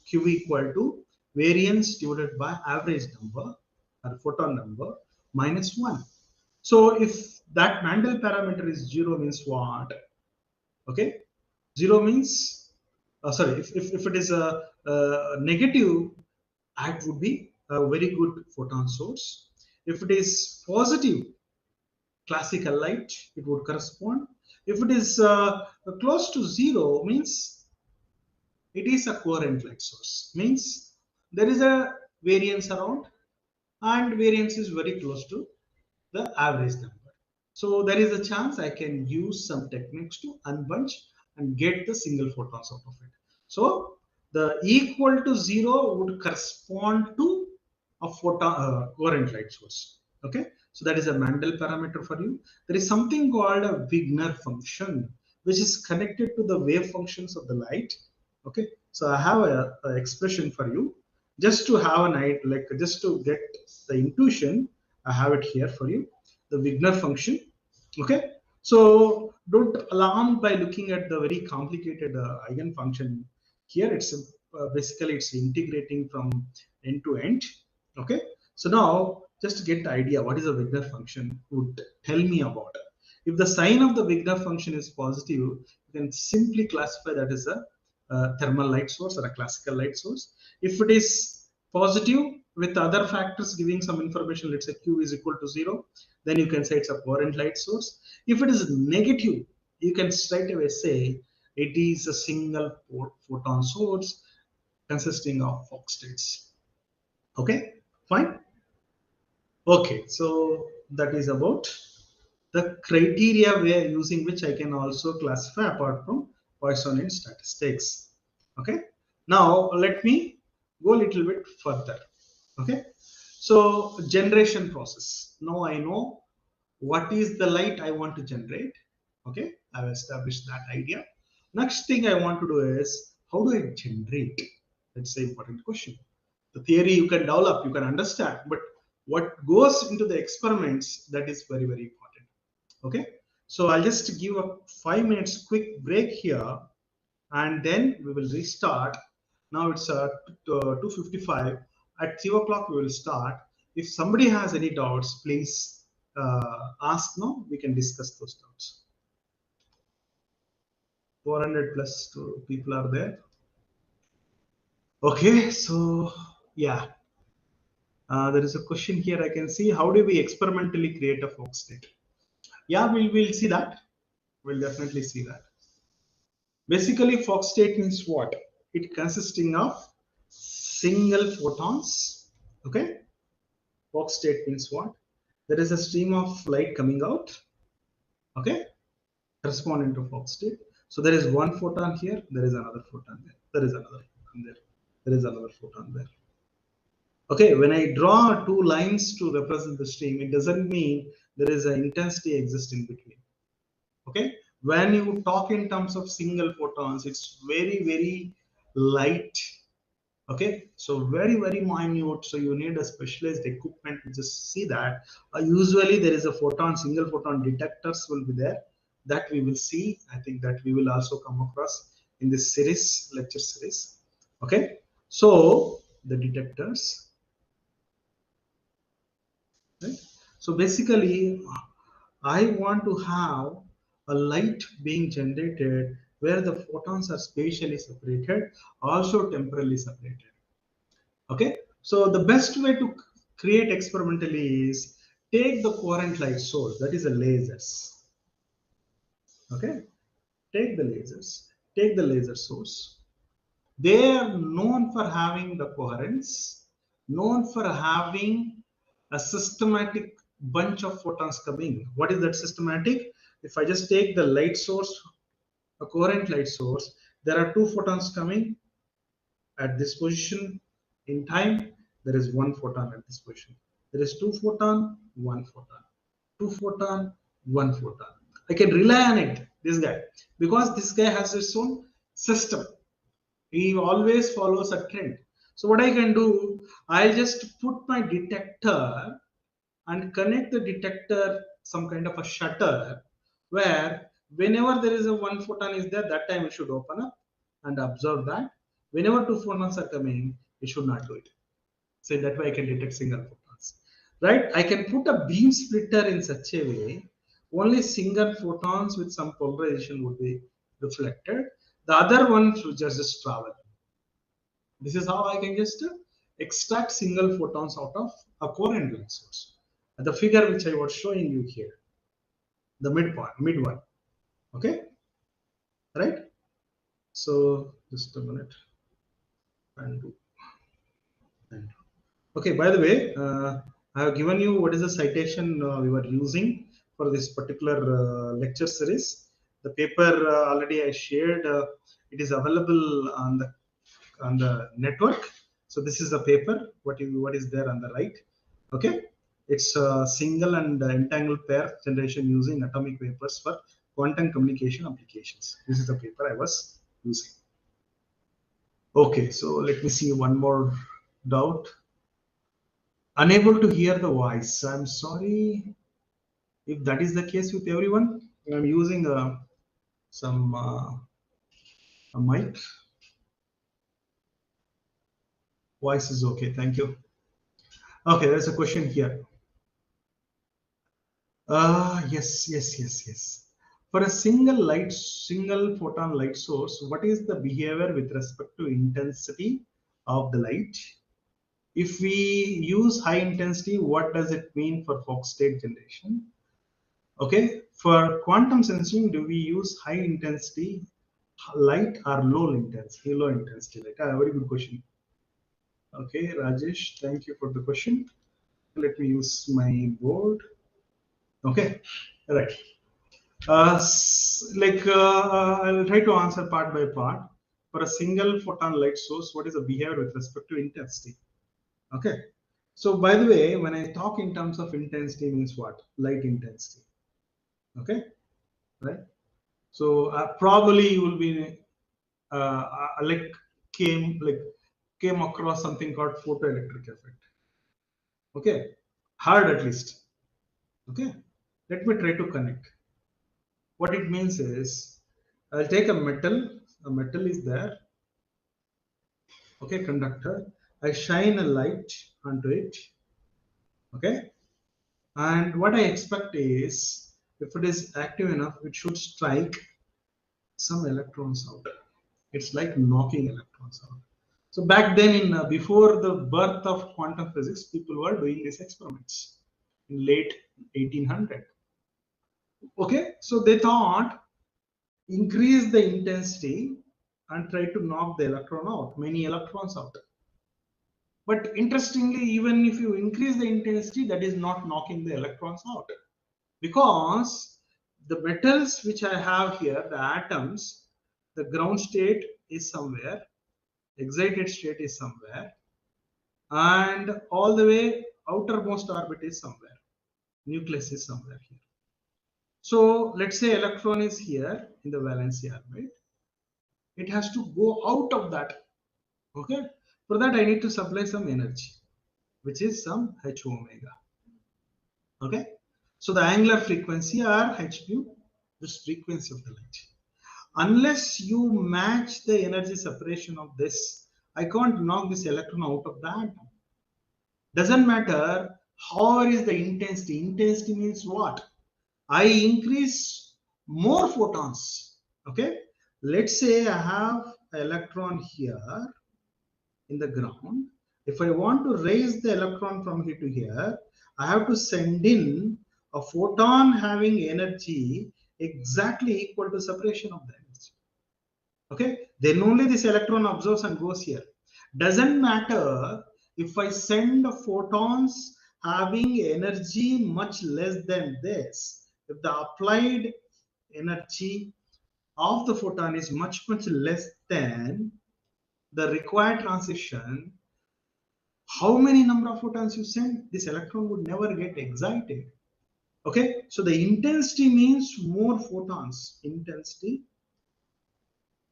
Q equal to variance divided by average number or photon number minus 1. So if that Mandel parameter is 0, means what? Okay, 0 means sorry, if it is a negative, that would be a very good photon source. If it is positive, classical light, it would correspond. If it is close to 0, means it is a coherent light source, means there is a variance around, and variance is very close to the average number. So there is a chance I can use some techniques to unbunch and get the single photons out of it. So the equal to 0 would correspond to a photon coherent light source. Okay, so that is a Mandel parameter for you. There is something called a Wigner function, which is connected to the wave functions of the light. Okay, so I have a expression for you, just to have an idea, like just to get the intuition. I have it here for you, the Wigner function. Okay, so don't alarm by looking at the very complicated eigen function here. It's basically it's integrating from end to end. Okay, so now just to get the idea what is a Wigner function would tell me about it. If the sign of the Wigner function is positive, you can simply classify that as a thermal light source or a classical light source. If it is positive with other factors giving some information, let's say Q is equal to 0, then you can say it's a coherent light source. If it is negative, you can straight away say it is a single photon source consisting of Fock states. Okay, fine. Okay, so that is about the criteria where using which I can also classify apart from Poissonian statistics. Okay, now let me go a little bit further. Okay, so generation process. Now I know what is the light I want to generate. Okay, I've established that idea. Next thing I want to do is, how do I generate? That's the important question. The theory you can develop, you can understand, but what goes into the experiments, that is very, very important. Okay, so I'll just give a 5 minutes quick break here, and then we will restart. Now it's 2:55. At 3 o'clock we will start. If somebody has any doubts, please ask now. We can discuss those doubts. 400 plus people are there. Okay, so yeah, there is a question here. I can see, how do we experimentally create a Fock state? Yeah, we'll see that. We'll definitely see that. Basically, Fock state means what? It consisting of single photons. Okay, Fock state means what? There is a stream of light coming out. Okay, corresponding to Fock state. So there is one photon here. There is another photon there. There is another photon there. There is another photon there. Okay, when I draw two lines to represent the stream, it doesn't mean there is an intensity exist in between. Okay, when you talk in terms of single photons, it's very, very light. Okay, so very, very minute. So you need a specialized equipment to just see that. Usually there is a single photon detectors will be there that we will see. I think that we will also come across in this series, lecture series. Okay, so the detectors. Right? So basically, I want to have a light being generated where the photons are spatially separated, also temporally separated. Okay, so the best way to create experimentally is take the coherent light source, that is the lasers. Okay, take the laser source. They are known for having the coherence, known for having a systematic bunch of photons coming. What is that systematic? If I just take the light source, a coherent light source, there are two photons coming at this position in time. There is one photon at this position. There is two photon, one photon, two photon, one photon. I can rely on it, this guy, because this guy has its own system. He always follows a trend. So what I can do, I'll just put my detector and connect the detector some kind of a shutter where whenever there is a one photon is there, that time it should open up and observe that. Whenever two photons are coming, it should not do it. So that way I can detect single photons. Right? I can put a beam splitter in such a way only single photons with some polarization would be reflected. The other ones would just travel. This is how I can just extract single photons out of a coherent light source. The figure which I was showing you here, the mid one. Okay, right? So just a minute. Undo. Okay, by the way, I have given you what is the citation we were using for this particular lecture series. The paper already I shared. It is available on the network. So this is the paper. What is there on the right? Okay, it's a single and entangled pair generation using atomic vapors for quantum communication applications. This is the paper I was using. Okay, so let me see one more doubt. Unable to hear the voice. I'm sorry if that is the case with everyone. I'm using some a mic. Voice is okay. Thank you. Okay, there's a question here. Yes. For a single photon light source, what is the behavior with respect to intensity of the light? If we use high intensity, what does it mean for Fock state generation? Okay, for quantum sensing, do we use high intensity light or low intensity light? Very good question. Okay, Rajesh, thank you for the question. Let me use my board. Okay, right. I'll try to answer part by part. For a single photon light source, what is the behavior with respect to intensity? Okay. So by the way, when I talk in terms of intensity means what? Light intensity. Okay. Right. So probably you will be like came across something called photoelectric effect. Okay. Heard at least. Okay. Let me try to connect. What it means is I'll take a metal is there, okay, conductor. I shine a light onto it, okay, and what I expect is if it is active enough, it should strike some electrons out. It's like knocking electrons out. So back then, in before the birth of quantum physics, people were doing these experiments in late 1800. Okay, so they thought increase the intensity and try to knock the electron out, many electrons out. But interestingly, even if you increase the intensity, that is not knocking the electrons out, because the metals which I have here, the atoms, the ground state is somewhere, excited state is somewhere, and all the way outermost orbit is somewhere. Nucleus is somewhere here. So let's say electron is here in the valency orbit. It has to go out of that. Okay. For that, I need to supply some energy, which is some h omega. Okay. So the angular frequency or h nu, this frequency of the light. Unless you match the energy separation of this, I can't knock this electron out of the atom. Doesn't matter how is the intensity. Intensity means what? I increase more photons. Okay. Let's say I have an electron here in the ground. If I want to raise the electron from here to here, I have to send in a photon having energy exactly equal to separation of the energy. Okay, then only this electron absorbs and goes here. Doesn't matter if I send photons having energy much less than this. If the applied energy of the photon is much less than the required transition, how many number of photons you send, this electron would never get excited. Okay, so the intensity means more photons. Intensity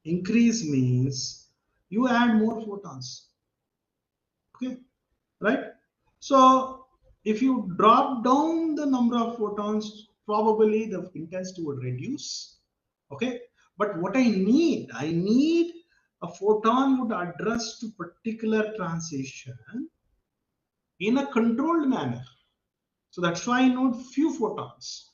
increase means you add more photons. Okay, right? So if you drop down the number of photons, probably the intensity would reduce. Okay, but what I need a photon would address to particular transition in a controlled manner. So that's why I need few photons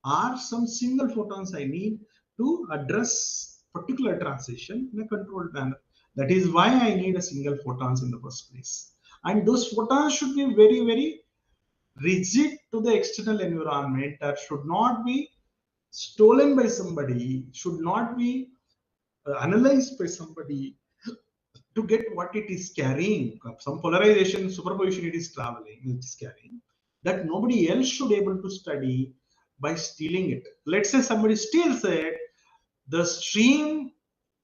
or some single photons I need to address particular transition in a controlled manner. That is why I need a single photons in the first place. And those photons should be very rigid to the external environment, or should not be stolen by somebody, should not be analyzed by somebody to get what it is carrying. Some polarization, superposition it is traveling, it is carrying, that nobody else should be able to study by stealing it. Let's say somebody steals it, the stream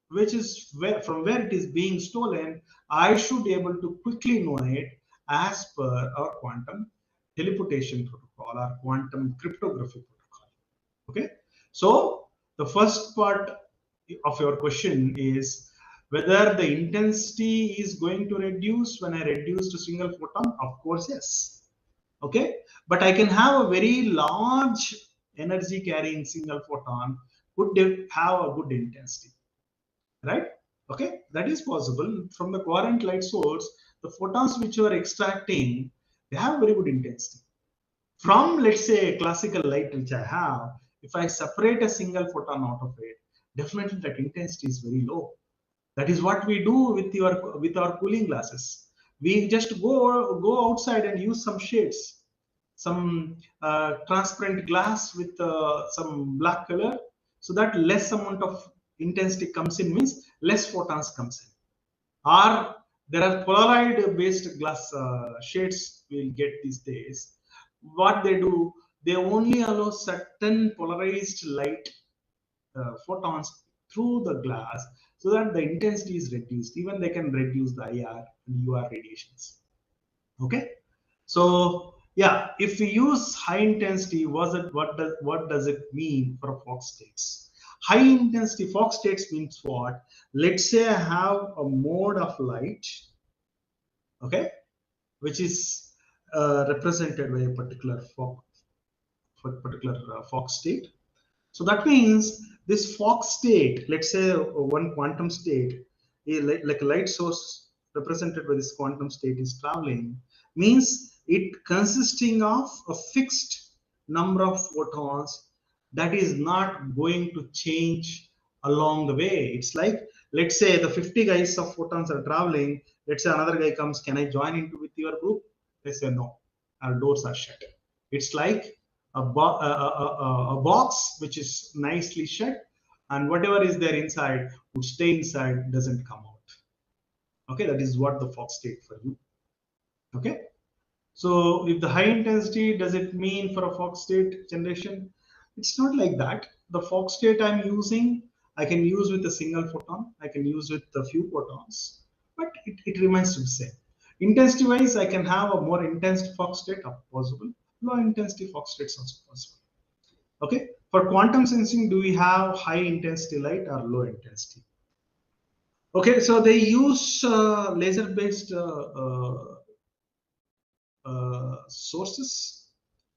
which is from where it is being stolen, I should be able to quickly know it as per our quantum teleportation protocol or quantum cryptography protocol. Okay, so the first part of your question is whether the intensity is going to reduce when I reduce to single photon. Of course, yes. Okay, but I can have a very large energy carrying single photon could have a good intensity, right? Okay, that is possible. From the coherent light source, the photons which you are extracting, they have very good intensity. From, let's say, classical light which I have, if I separate a single photon out of it, definitely that intensity is very low. That is what we do with our cooling glasses. We just go outside and use some shades, some transparent glass with some black color, so that less amount of intensity comes in, means less photons comes in. Or there are polarized based glass shades we'll get these days. What they do, they only allow certain polarized light photons through the glass, so that the intensity is reduced. Even they can reduce the IR and UR radiations. Okay, so yeah, if we use high intensity, what does it mean for Fock states? High intensity Fock states means what? Let's say I have a mode of light, okay, which is represented by a particular Fock state. So that means this Fock state, let's say one quantum state, like a light source represented by this quantum state is traveling, means it consisting of a fixed number of photons that is not going to change along the way. It's like, let's say the 50 guys of photons are traveling. Let's say another guy comes, can I join into with your group? They say no, our doors are shut. It's like a box which is nicely shut, and whatever is there inside would stay inside, doesn't come out. Okay, that is what the Fock state for you. Okay, so if the high intensity, does it mean for a Fock state generation? It's not like that. The Fock state I'm using, I can use with a single photon, I can use with a few photons, but it remains to be same. Intensity wise, I can have a more intense Fock state possible. Low intensity Fock states also possible. Okay. For quantum sensing, do we have high intensity light or low intensity? Okay, so they use laser based sources.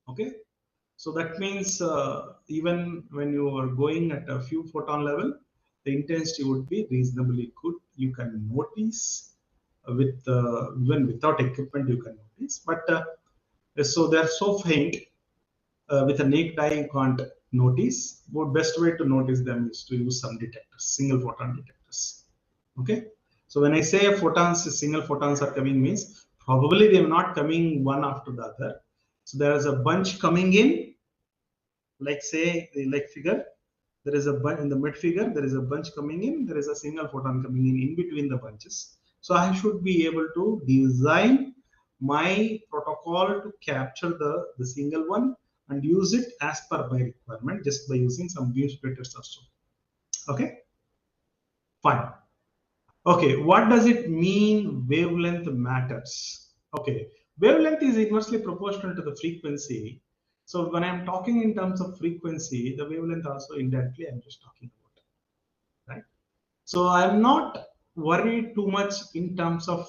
Okay, so that means even when you are going at a few photon level, the intensity would be reasonably good. You can notice with even without equipment you can notice, but so they're so faint with a naked eye you can't notice. But best way to notice them is to use some detectors, single photon detectors. Okay, so when I say photons, single photons are coming means probably they are not coming one after the other. So there is a bunch coming in, like say like figure. There is a bunch in the mid figure. There is a bunch coming in. There is a single photon coming in between the bunches. So I should be able to design my protocol to capture the single one and use it as per my requirement just by using some beam splitters or so. Okay, fine. Okay, what does it mean wavelength matters? Okay, wavelength is inversely proportional to the frequency. So when I'm talking in terms of frequency, the wavelength also indirectly I'm just talking about, right? So I'm not worried too much in terms of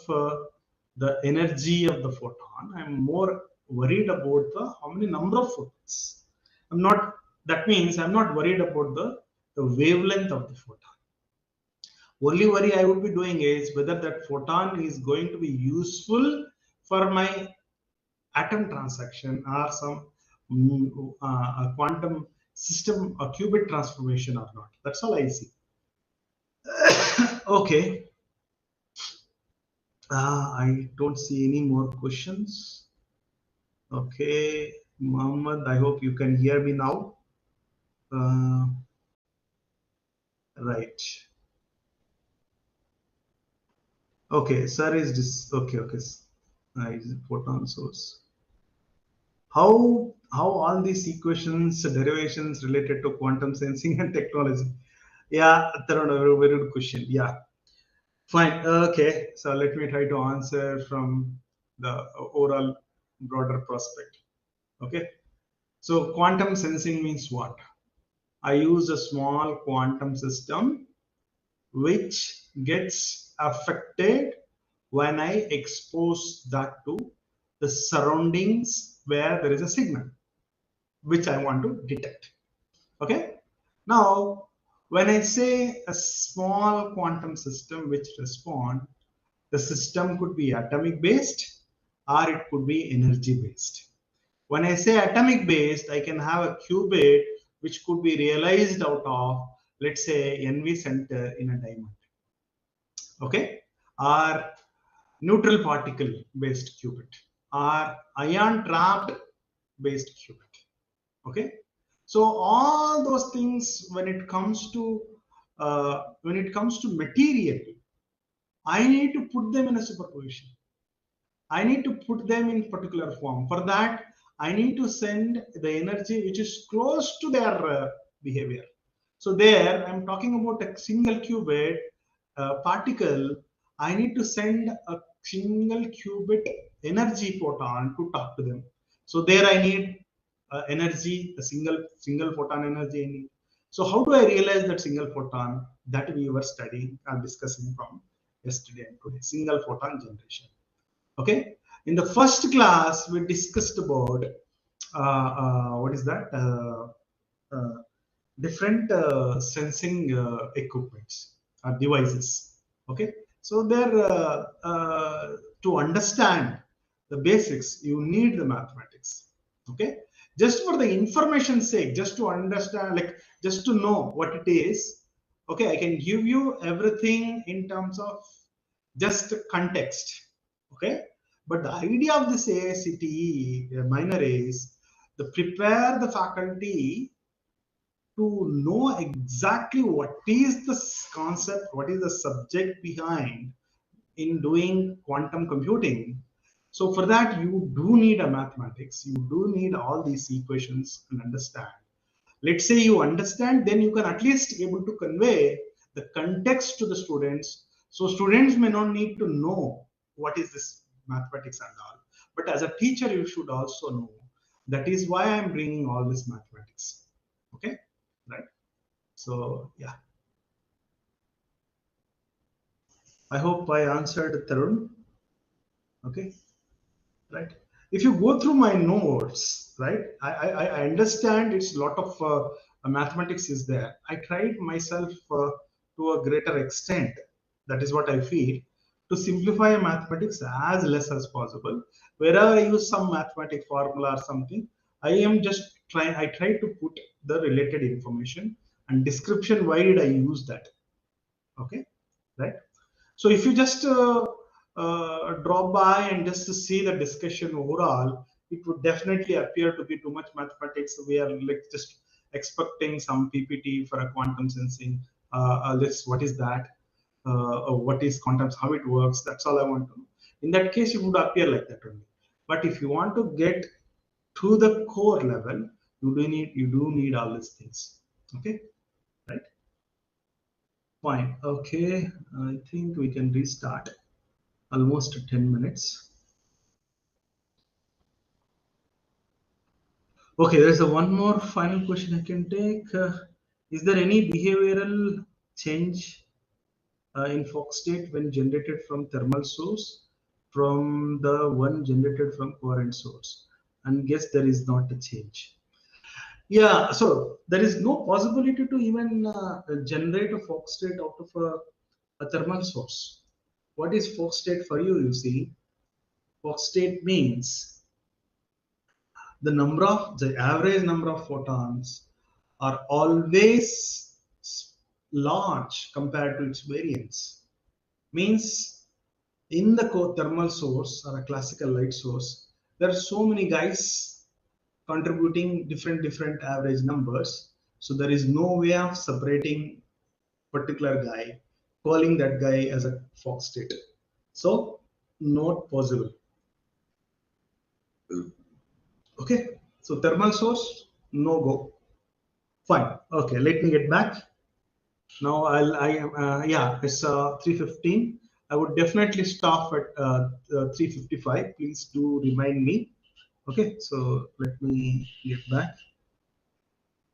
the energy of the photon. I'm more worried about the how many number of photons. I'm not. That means I'm not worried about the wavelength of the photon. Only worry I would be doing is whether that photon is going to be useful for my atom transaction or some a quantum system, a qubit transformation or not. That's all I see. Okay. I don't see any more questions. Okay, Mohammed, I hope you can hear me now. Right. Okay, sir, is this okay? Okay, is it photon source? How all these equations, derivations related to quantum sensing and technology? Yeah, Tarun, a very good question. Yeah, fine. Okay, so let me try to answer from the overall broader prospect. Okay, so quantum sensing means what? I use a small quantum system which gets affected when I expose that to the surroundings where there is a signal which I want to detect. Okay. Now, when I say a small quantum system which respond, the system could be atomic based or it could be energy based. When I say atomic based, I can have a qubit which could be realized out of, let's say, NV center in a diamond. Okay, or neutral particle based qubit, or ion trapped based qubit. Okay, so all those things when it comes to material, I need to put them in a superposition. I need to put them in particular form. For that, I need to send the energy which is close to their behavior. So there, I'm talking about a single qubit particle. I need to send a single qubit energy photon to talk to them. So there, I need energy, a single photon energy I need. So how do I realize that single photon that we were studying and discussing from yesterday and today? Single photon generation. Okay, in the first class we discussed about what is that different sensing equipments or devices. Okay, so there to understand the basics you need the mathematics. Okay, just for the information sake, just to understand, like just to know what it is. Okay, I can give you everything in terms of just context. Okay, but the idea of this AICTE minor is to prepare the faculty to know exactly what is the concept, what is the subject behind in doing quantum computing. So for that, you do need a mathematics, you do need all these equations and understand. Let's say you understand, then you can at least able to convey the context to the students. So students may not need to know what is this mathematics and all. But as a teacher, you should also know. That is why I'm bringing all this mathematics. Okay, right? So yeah, I hope I answered Tarun. Okay, right? If you go through my notes, right, I understand it's a lot of mathematics is there. I tried myself to a greater extent. That is what I feel, to simplify mathematics as less as possible. Wherever I use some mathematic formula or something, I am just trying. I try to put the related information and description. Why did I use that? Okay, right? So if you just drop by and just to see the discussion overall, it would definitely appear to be too much mathematics. We are like just expecting some PPT for a quantum sensing. This what is that? What is quantum? How it works? That's all I want to know. In that case, it would appear like that only. But if you want to get to the core level, you do need all these things. Okay, right? Fine. Okay, I think we can restart. Almost 10 minutes. Okay, there's a one more final question I can take. Is there any behavioral change in Fock state when generated from thermal source from the one generated from coherent source? And guess there is not a change. Yeah, so there is no possibility to even generate a Fock state out of a thermal source. What is Fock state for you? You see, Fock state means the average number of photons are always large compared to its variance. Means in the thermal source or a classical light source, there are so many guys contributing different average numbers. So there is no way of separating particular guy, calling that guy as a Fock state. So not possible. Okay, so thermal source, no go. Fine. Okay, let me get back. Now yeah, it's 3:15. I would definitely stop at 3:55. Please do remind me. Okay, so let me get back.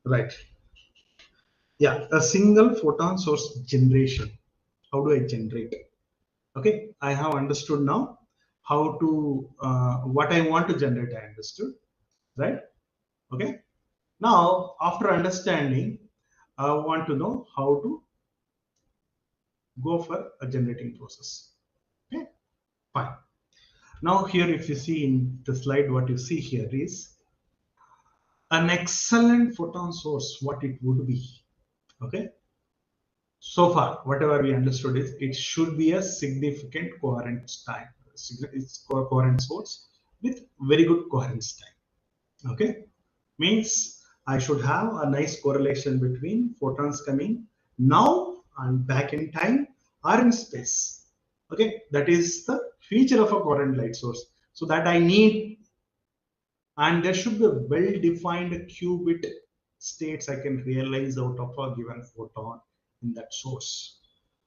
Right. Yeah, a single photon source generation. How do I generate? Okay, I have understood now how to what I want to generate. I understood, right? Okay. Now, after understanding, I want to know how to go for a generating process. Okay, fine. Now here, if you see in the slide, what you see here is an excellent photon source, what it would be. Okay. So far, whatever we understood is it should be a significant coherent time. It's coherent source with very good coherence time. Okay. Means I should have a nice correlation between photons coming now and back in time or in space. Okay, that is the feature of a coherent light source. So that I need, and there should be well-defined qubit states I can realize out of a given photon in that source.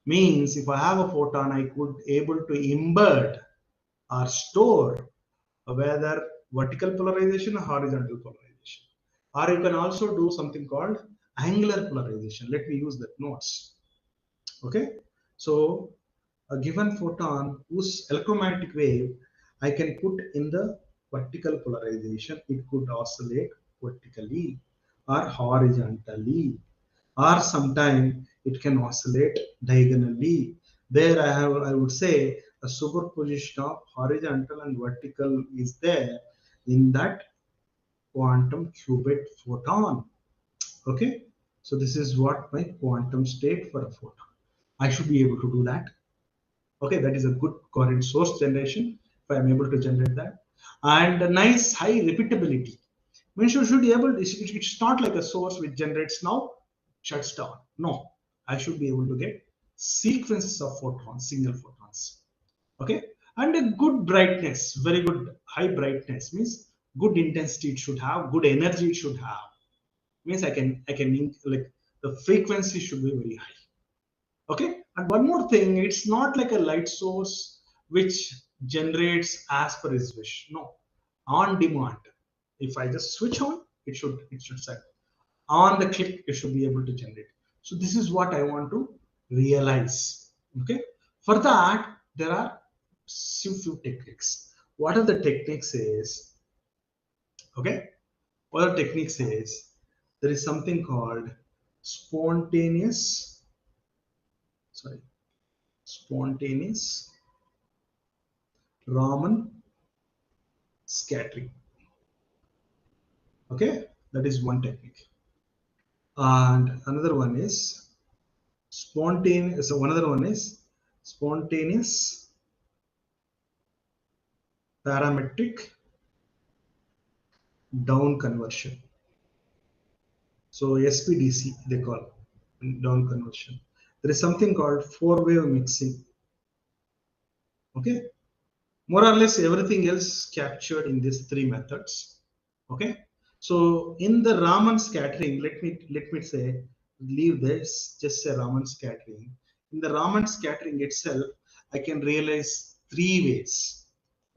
Means if I have a photon, I could able to embed or store whether vertical polarization or horizontal polarization. Or you can also do something called angular polarization. Let me use that notes. Okay, so a given photon whose electromagnetic wave I can put in the vertical polarization. It could oscillate vertically or horizontally, or sometime it can oscillate diagonally. There I would say a superposition of horizontal and vertical is there in that quantum qubit photon. Okay, so this is what my quantum state for a photon. I should be able to do that. Okay, that is a good coherent source generation if I am able to generate that. And a nice high repeatability means you should be able to, it's not like a source which generates now, shuts down. No, I should be able to get sequences of photons, single photons. Okay, and a good brightness, very good high brightness means good intensity it should have, good energy it should have. Means I can like the frequency should be very high. Okay, and one more thing, it's not like a light source which generates as per his wish. No, on demand. If I just switch on, it should set. On the click, it should be able to generate. So this is what I want to realize. Okay. For that, there are few techniques. What are the techniques is, okay, what are the techniques is, there is something called spontaneous, spontaneous Raman scattering. Okay, that is one technique. And another one is spontaneous. So another one is spontaneous parametric down conversion. So SPDC they call down conversion. There is something called four-wave mixing. Okay, more or less everything else captured in these three methods. Okay, so in the Raman scattering, let me say, leave this, just say Raman scattering. In the Raman scattering itself, I can realize three ways.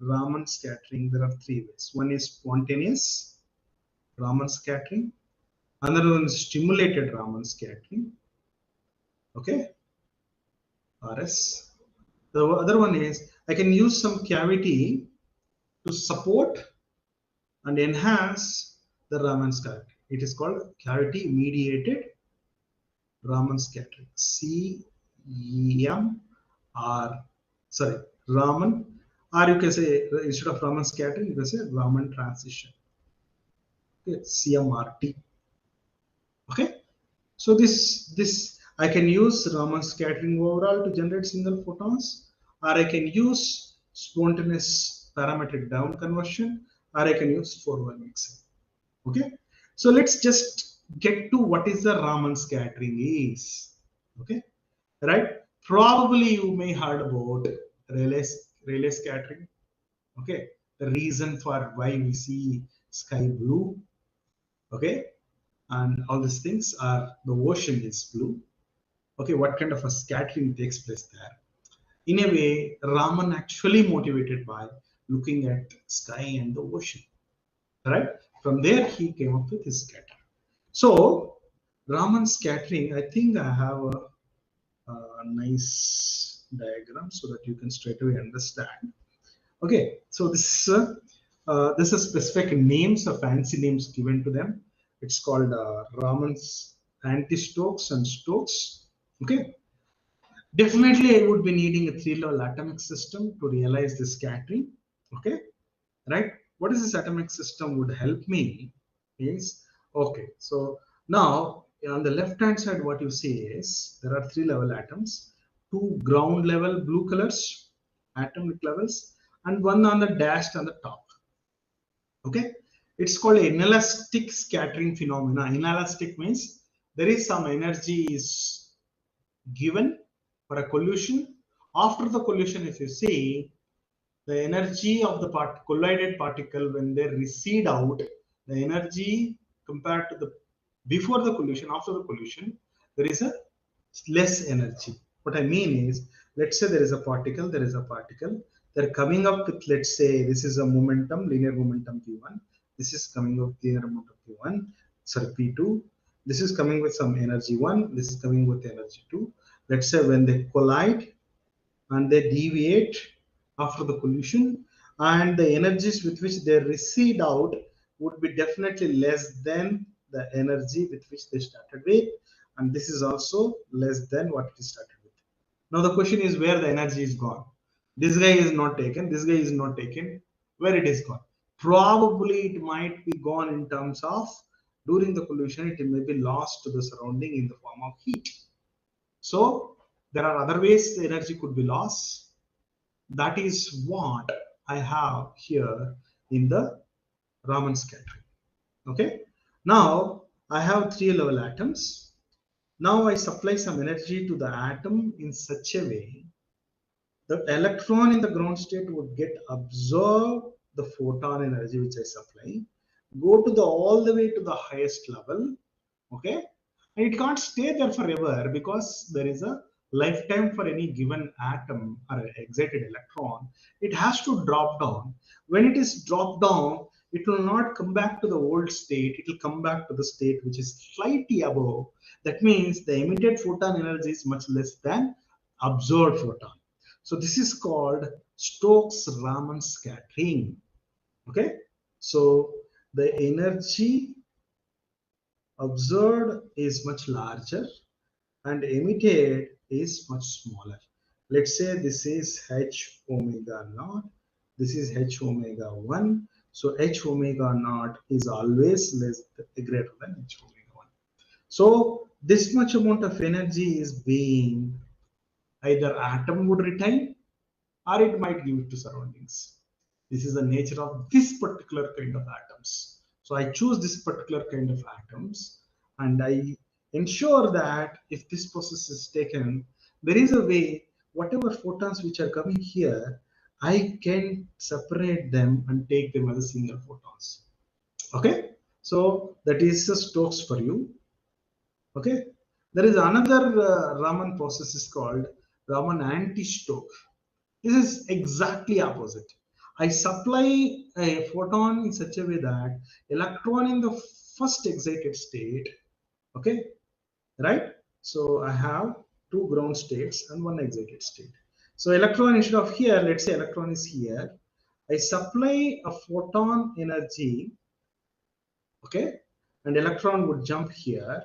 Raman scattering, there are three ways. One is spontaneous Raman scattering, another one is stimulated Raman scattering, okay, RS. The other one is I can use some cavity to support and enhance the Raman scattering. It is called cavity mediated Raman scattering. CEM or sorry, Raman, or you can say instead of Raman scattering, you can say Raman transition. Okay, CMRT. Okay, so this I can use Raman scattering overall to generate single photons, or I can use spontaneous parametric down conversion, or I can use four-way mixing. Okay, so let's just get to what is the Raman scattering is. Okay, right? Probably you may heard about Rayleigh scattering. Okay, the reason for why we see sky blue. Okay, and all these things are the ocean is blue. Okay, what kind of a scattering takes place there? In a way, Raman actually motivated by looking at sky and the ocean, right? From there, he came up with his scatter. So, Raman scattering, I think I have a nice diagram so that you can straight away understand. Okay, so this is specific names, fancy names given to them. It's called Raman's anti-Stokes and Stokes. Okay, definitely I would be needing a three-level atomic system to realize the scattering. Okay, right? What is this atomic system would help me is, okay, so now on the left hand side what you see is there are three-level atoms, two ground level blue colors atomic levels and one on the dashed on the top. Okay, it's called inelastic scattering phenomena. Inelastic means there is some energy is given for a collision. After the collision, if you see, the energy of the collided particle when they recede out, the energy compared to the before the collision, after the collision, there is a less energy. What I mean is, let's say there is a particle, they're coming up with, let's say this is a momentum, linear momentum P1, this is coming up linear momentum P1, sorry, P2, this is coming with some energy 1, this is coming with energy 2. Let's say when they collide and they deviate after the collision, and the energies with which they recede out would be definitely less than the energy with which they started with, and this is also less than what it started with. Now the question is where the energy is gone. This guy is not taken, this guy is not taken, where it is gone. Probably it might be gone in terms of during the collision it may be lost to the surrounding in the form of heat. So there are other ways the energy could be lost. That is what I have here in the Raman scattering. Okay. Now I have three-level atoms. Now I supply some energy to the atom in such a way the electron in the ground state would get absorb the photon energy which I supply, go to the all the way to the highest level. Okay. And it can't stay there forever because there is a lifetime for any given atom or an excited electron, it has to drop down. When it is dropped down, it will not come back to the old state. It will come back to the state which is slightly above. That means the emitted photon energy is much less than absorbed photon. So this is called Stokes-Raman scattering. Okay, so the energy observed is much larger and emitted is much smaller. Let's say this is H omega naught, this is H omega 1. So H omega naught is always greater than H omega 1. So this much amount of energy is being either atom would retain or it might give it to surroundings. This is the nature of this particular kind of atoms. So I choose this particular kind of atoms and I ensure that if this process is taken, there is a way whatever photons which are coming here, I can separate them and take them as a single photons. Okay, so that is the Stokes for you. Okay, there is another Raman process is called Raman anti-Stokes. This is exactly opposite. I supply a photon in such a way that electron in the first excited state, okay, right? So I have two ground states and one excited state. So electron instead of here, let's say electron is here. I supply a photon energy, okay, and electron would jump here.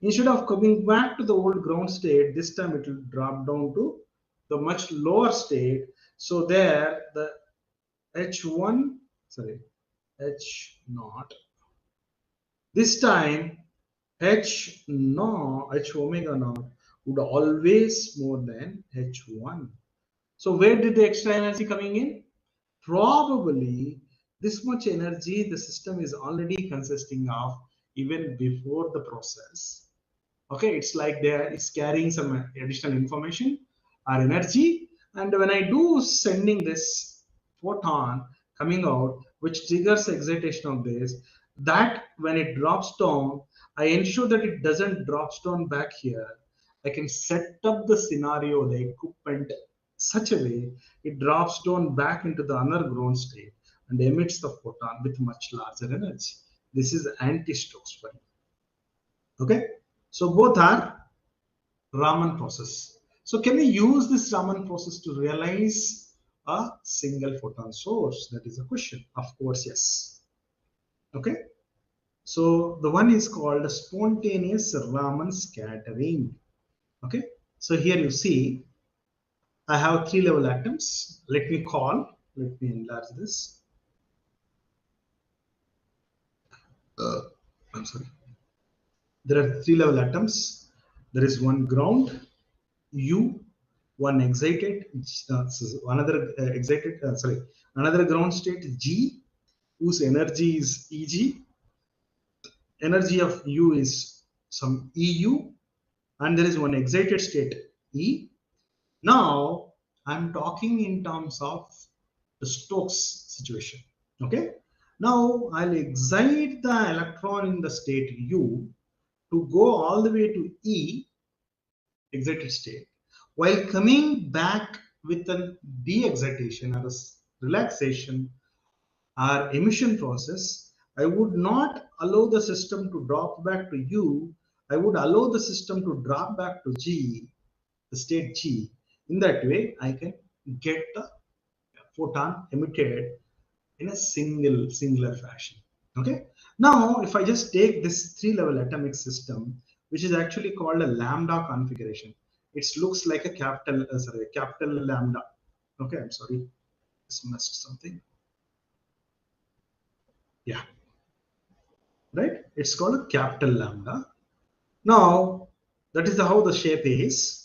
Instead of coming back to the old ground state, this time it will drop down to the much lower state. So there the H1, sorry, H naught. This time H naught, H omega naught would always more than H1. So where did the extra energy coming in? Probably this much energy the system is already consisting of even before the process. Okay, it's like there is carrying some additional information or energy, and when I do sending this photon coming out which triggers excitation of this, that when it drops down, I ensure that it doesn't drops down back here. I can set up the scenario, the equipment such a way it drops down back into the underground state and emits the photon with much larger energy. This is anti-Stokes for you. Okay, so both are Raman process. So can we use this Raman process to realize a single photon source? That is a question. Of course, yes. Okay, so the one is called spontaneous Raman scattering. Okay, so here you see I have three level atoms. Let me enlarge this. I'm sorry. There are three level atoms. There is one ground, U, one excited, another ground state, G, whose energy is Eg. Energy of U is some EU, and there is one excited state, E. Now I'm talking in terms of the Stokes situation. Okay. Now I'll excite the electron in the state U to go all the way to E, excited state, while coming back with a de-excitation or a relaxation or emission process. I would not allow the system to drop back to U. I would allow the system to drop back to G, the state G. In that way, I can get the photon emitted in a singular fashion. Okay. Now, if I just take this three-level atomic system, which is actually called a lambda configuration, it looks like a capital lambda. Okay, I'm sorry, this missed something. Yeah, right. It's called a capital lambda. Now, that is how the shape is.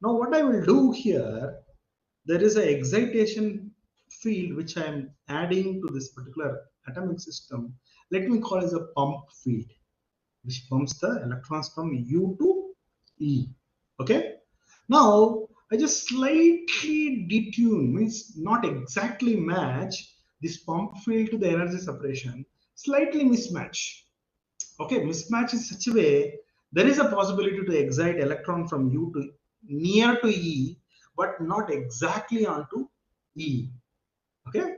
Now, what I will do here, there is an excitation field which I am adding to this particular atomic system. Let me call it as a pump field, which pumps the electrons from U to E. Okay. Now I just slightly detune, means not exactly match this pump field to the energy separation, slightly mismatch. Okay, mismatch in such a way there is a possibility to excite electron from U to near to E, but not exactly onto E. Okay,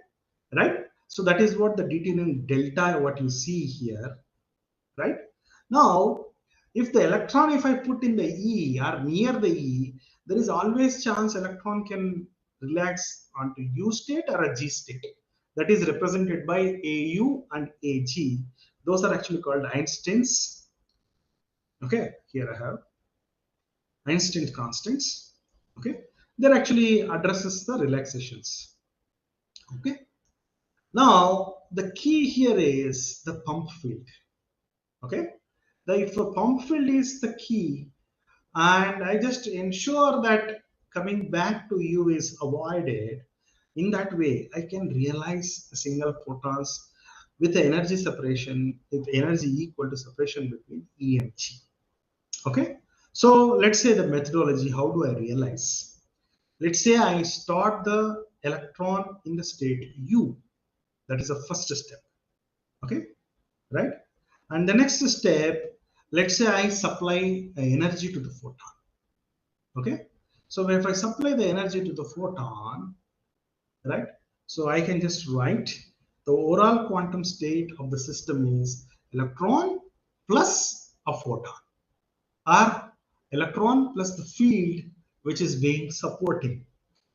right? So that is what the determining delta, what you see here, right? Now, if the electron, if I put in the E or near the E, there is always chance electron can relax onto U state or a G state. That is represented by AU and AG. Those are actually called Einstein's. Okay, here I have Einstein constants. Okay, that actually addresses the relaxations. Okay, now the key here is the pump field. Okay, if a pump field is the key, and I just ensure that coming back to U is avoided, in that way I can realize the single photons with the energy separation, with energy equal to separation between E and G. Okay, so let's say the methodology, how do I realize? Let's say I start the electron in the state U. That is the first step. Okay, right? And the next step, let's say I supply energy to the photon. Okay, so if I supply the energy to the photon, right? So I can just write the overall quantum state of the system is electron plus a photon, or electron plus the field which is being supporting,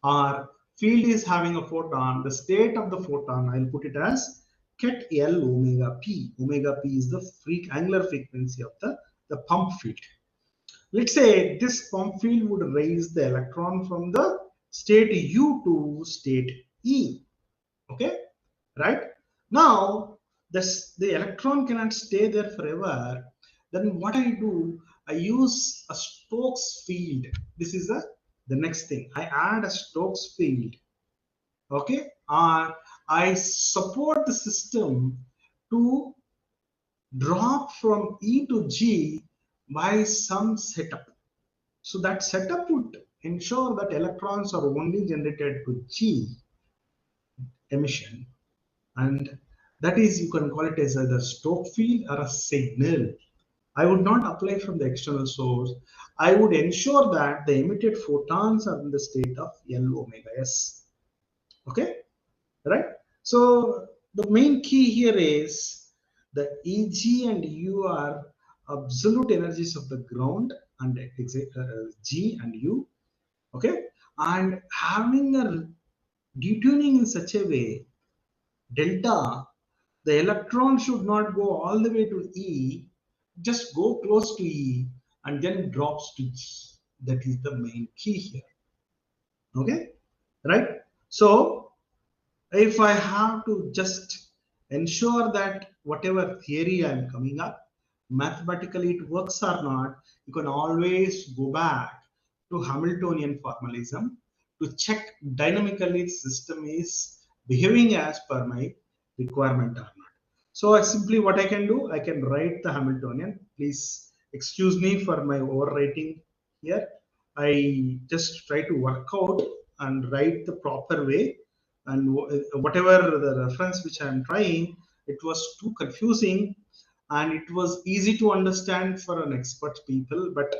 or field is having a photon, the state of the photon, I'll put it as ket L omega p. Omega p is the angular frequency of the pump field. Let's say this pump field would raise the electron from the state U to state E. Okay, right? Now, the electron cannot stay there forever. Then what I do, I use a Stokes field. This is the next thing. I add a Stokes field. Okay, or I support the system to drop from E to G by some setup. So that setup would ensure that electrons are only generated to G emission, and that is, you can call it as either Stokes field or a signal. I would not apply from the external source. I would ensure that the emitted photons are in the state of L omega s. Okay, right? So the main key here is the Eg and U are absolute energies of the ground and G and U. Okay, and having a detuning in such a way, delta, the electron should not go all the way to E, just go close to E and then drops to G. That is the main key here. Okay, right? So if I have to just ensure that whatever theory I'm coming up, mathematically it works or not, you can always go back to Hamiltonian formalism to check dynamically the system is behaving as per my requirement or not. So what I can do, I can write the Hamiltonian. Please excuse me for my overwriting here. I just try to work out and write the proper way, and whatever the reference which I am trying, it was too confusing and it was easy to understand for an expert people, but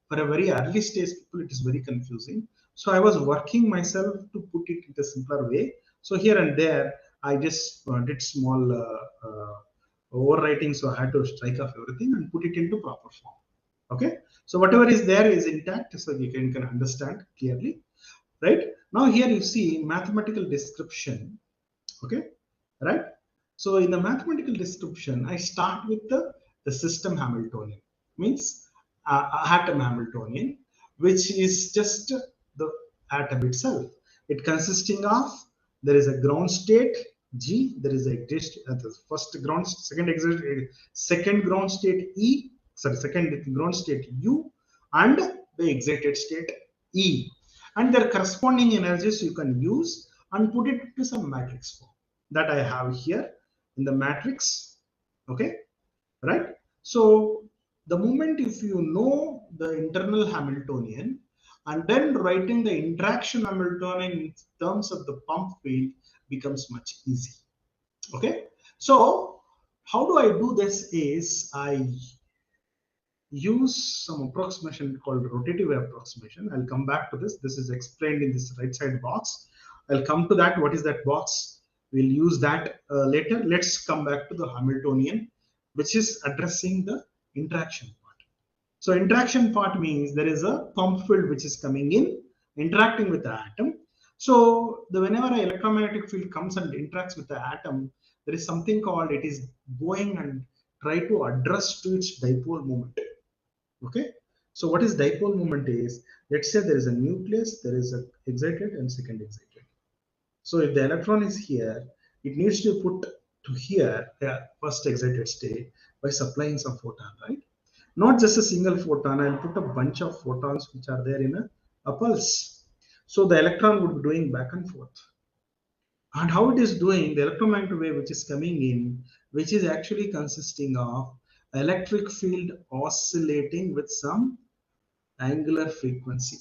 for a very early stage people it is very confusing. So I was working myself to put it in a simpler way. So here and there I just did small overwriting, so I had to strike off everything and put it into proper form. Okay, so whatever is there is intact, so you can understand clearly. Right, now here you see mathematical description. Okay, right? So in the mathematical description, I start with the system Hamiltonian, means atom Hamiltonian, which is just the atom itself. It consisting of, there is a ground state G, there is a the first ground, second ground state E, sorry, second ground state U, and the excited state E, and their corresponding energies you can use and put it into some matrix form that I have here in the matrix. Okay, right? So the moment if you know the internal Hamiltonian and then writing the interaction Hamiltonian in terms of the pump field becomes much easy. Okay, so how do I do this is I use some approximation called rotative approximation. I'll come back to this. This is explained in this right side box. I'll come to that. What is that box? We'll use that later. Let's come back to the Hamiltonian, which is addressing the interaction part. So interaction part means there is a pump field which is coming in, interacting with the atom. So whenever an electromagnetic field comes and interacts with the atom, there is something called it is going and try to address to its dipole moment. Okay, so what is dipole moment is, let's say there is a nucleus, there is a excited and second excited. So if the electron is here, it needs to put to here, first excited state, by supplying some photon, right? Not just a single photon, I'll put a bunch of photons which are there in a pulse. So the electron would be doing back and forth. And how it is doing, the electromagnetic wave which is coming in, which is actually consisting of electric field oscillating with some angular frequency.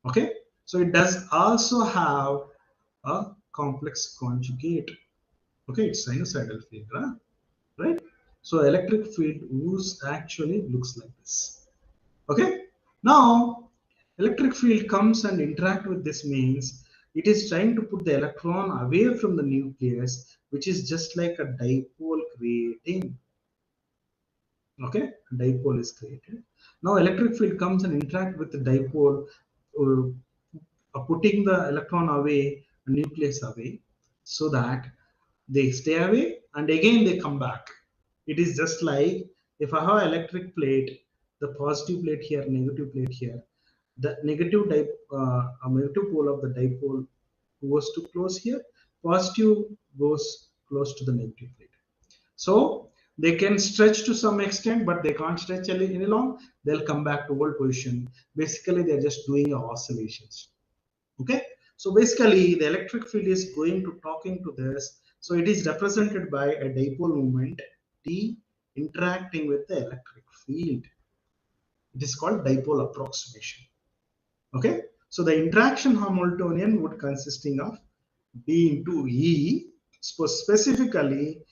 Okay, so it does also have a complex conjugate. Okay, it's sinusoidal field, right? So electric field whose actually looks like this. Okay, now electric field comes and interact with this means it is trying to put the electron away from the nucleus, which is just like a dipole creating. Okay, a dipole is created. Now electric field comes and interact with the dipole, putting the electron away, nucleus away, so that they stay away and again they come back. It is just like if I have electric plate, the positive plate here, negative plate here, the negative negative pole of the dipole goes to close here, positive goes close to the negative plate. So they can stretch to some extent, but they can't stretch any long. They'll come back to old position. Basically, they're just doing oscillations. Okay, so basically the electric field is going to talking to this. So it is represented by a dipole moment D interacting with the electric field. It is called dipole approximation. Okay, so the interaction Hamiltonian would consisting of D into E. So specifically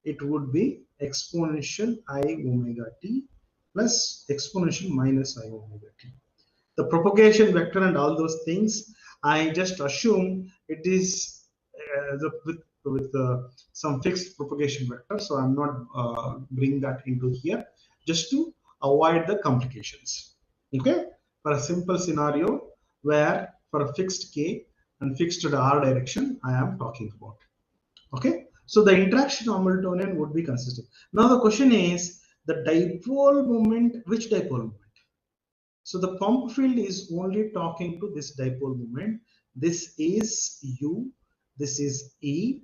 it would be exponential I omega t plus exponential minus I omega t. The propagation vector and all those things, I just assume it is with some fixed propagation vector. So I'm not bring that into here just to avoid the complications. Okay, for a simple scenario where for a fixed k and fixed r direction I am talking about. Okay, so the interaction Hamiltonian would be consistent. Now the question is the dipole moment. Which dipole moment? So the pump field is only talking to this dipole moment. This is U, this is E.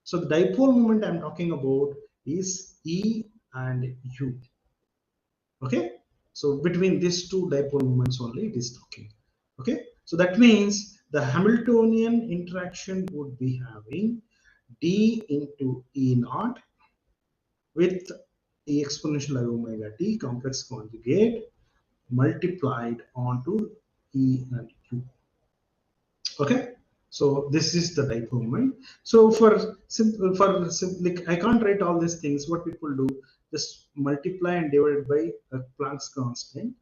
So the dipole moment I'm talking about is E and U. Okay, so between these two dipole moments only it is talking. Okay, so that means the Hamiltonian interaction would be having D into E naught with E exponential I omega t complex conjugate multiplied onto E and U. Okay, so this is the dipole moment. So for simple, like I can't write all these things. What people do, just multiply and divide by a Planck's constant.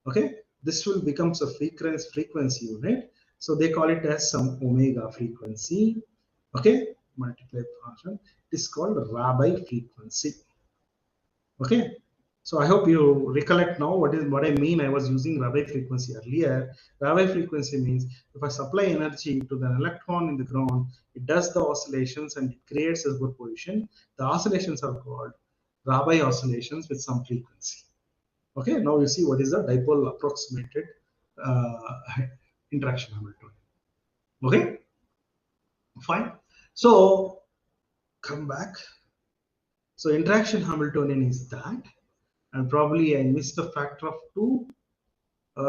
Okay, this will becomes a frequency unit. So they call it as some omega frequency. Okay, multiply function. It is called Rabi frequency. Okay, so I hope you recollect now what I mean. I was using Rabi frequency earlier. Rabi frequency means if I supply energy to the electron in the ground, it does the oscillations and it creates a superposition. The oscillations are called Rabi oscillations with some frequency. Okay, now you see what is the dipole approximated interaction Hamiltonian. Okay, fine. So come back. So interaction Hamiltonian is that, and probably I missed the factor of 2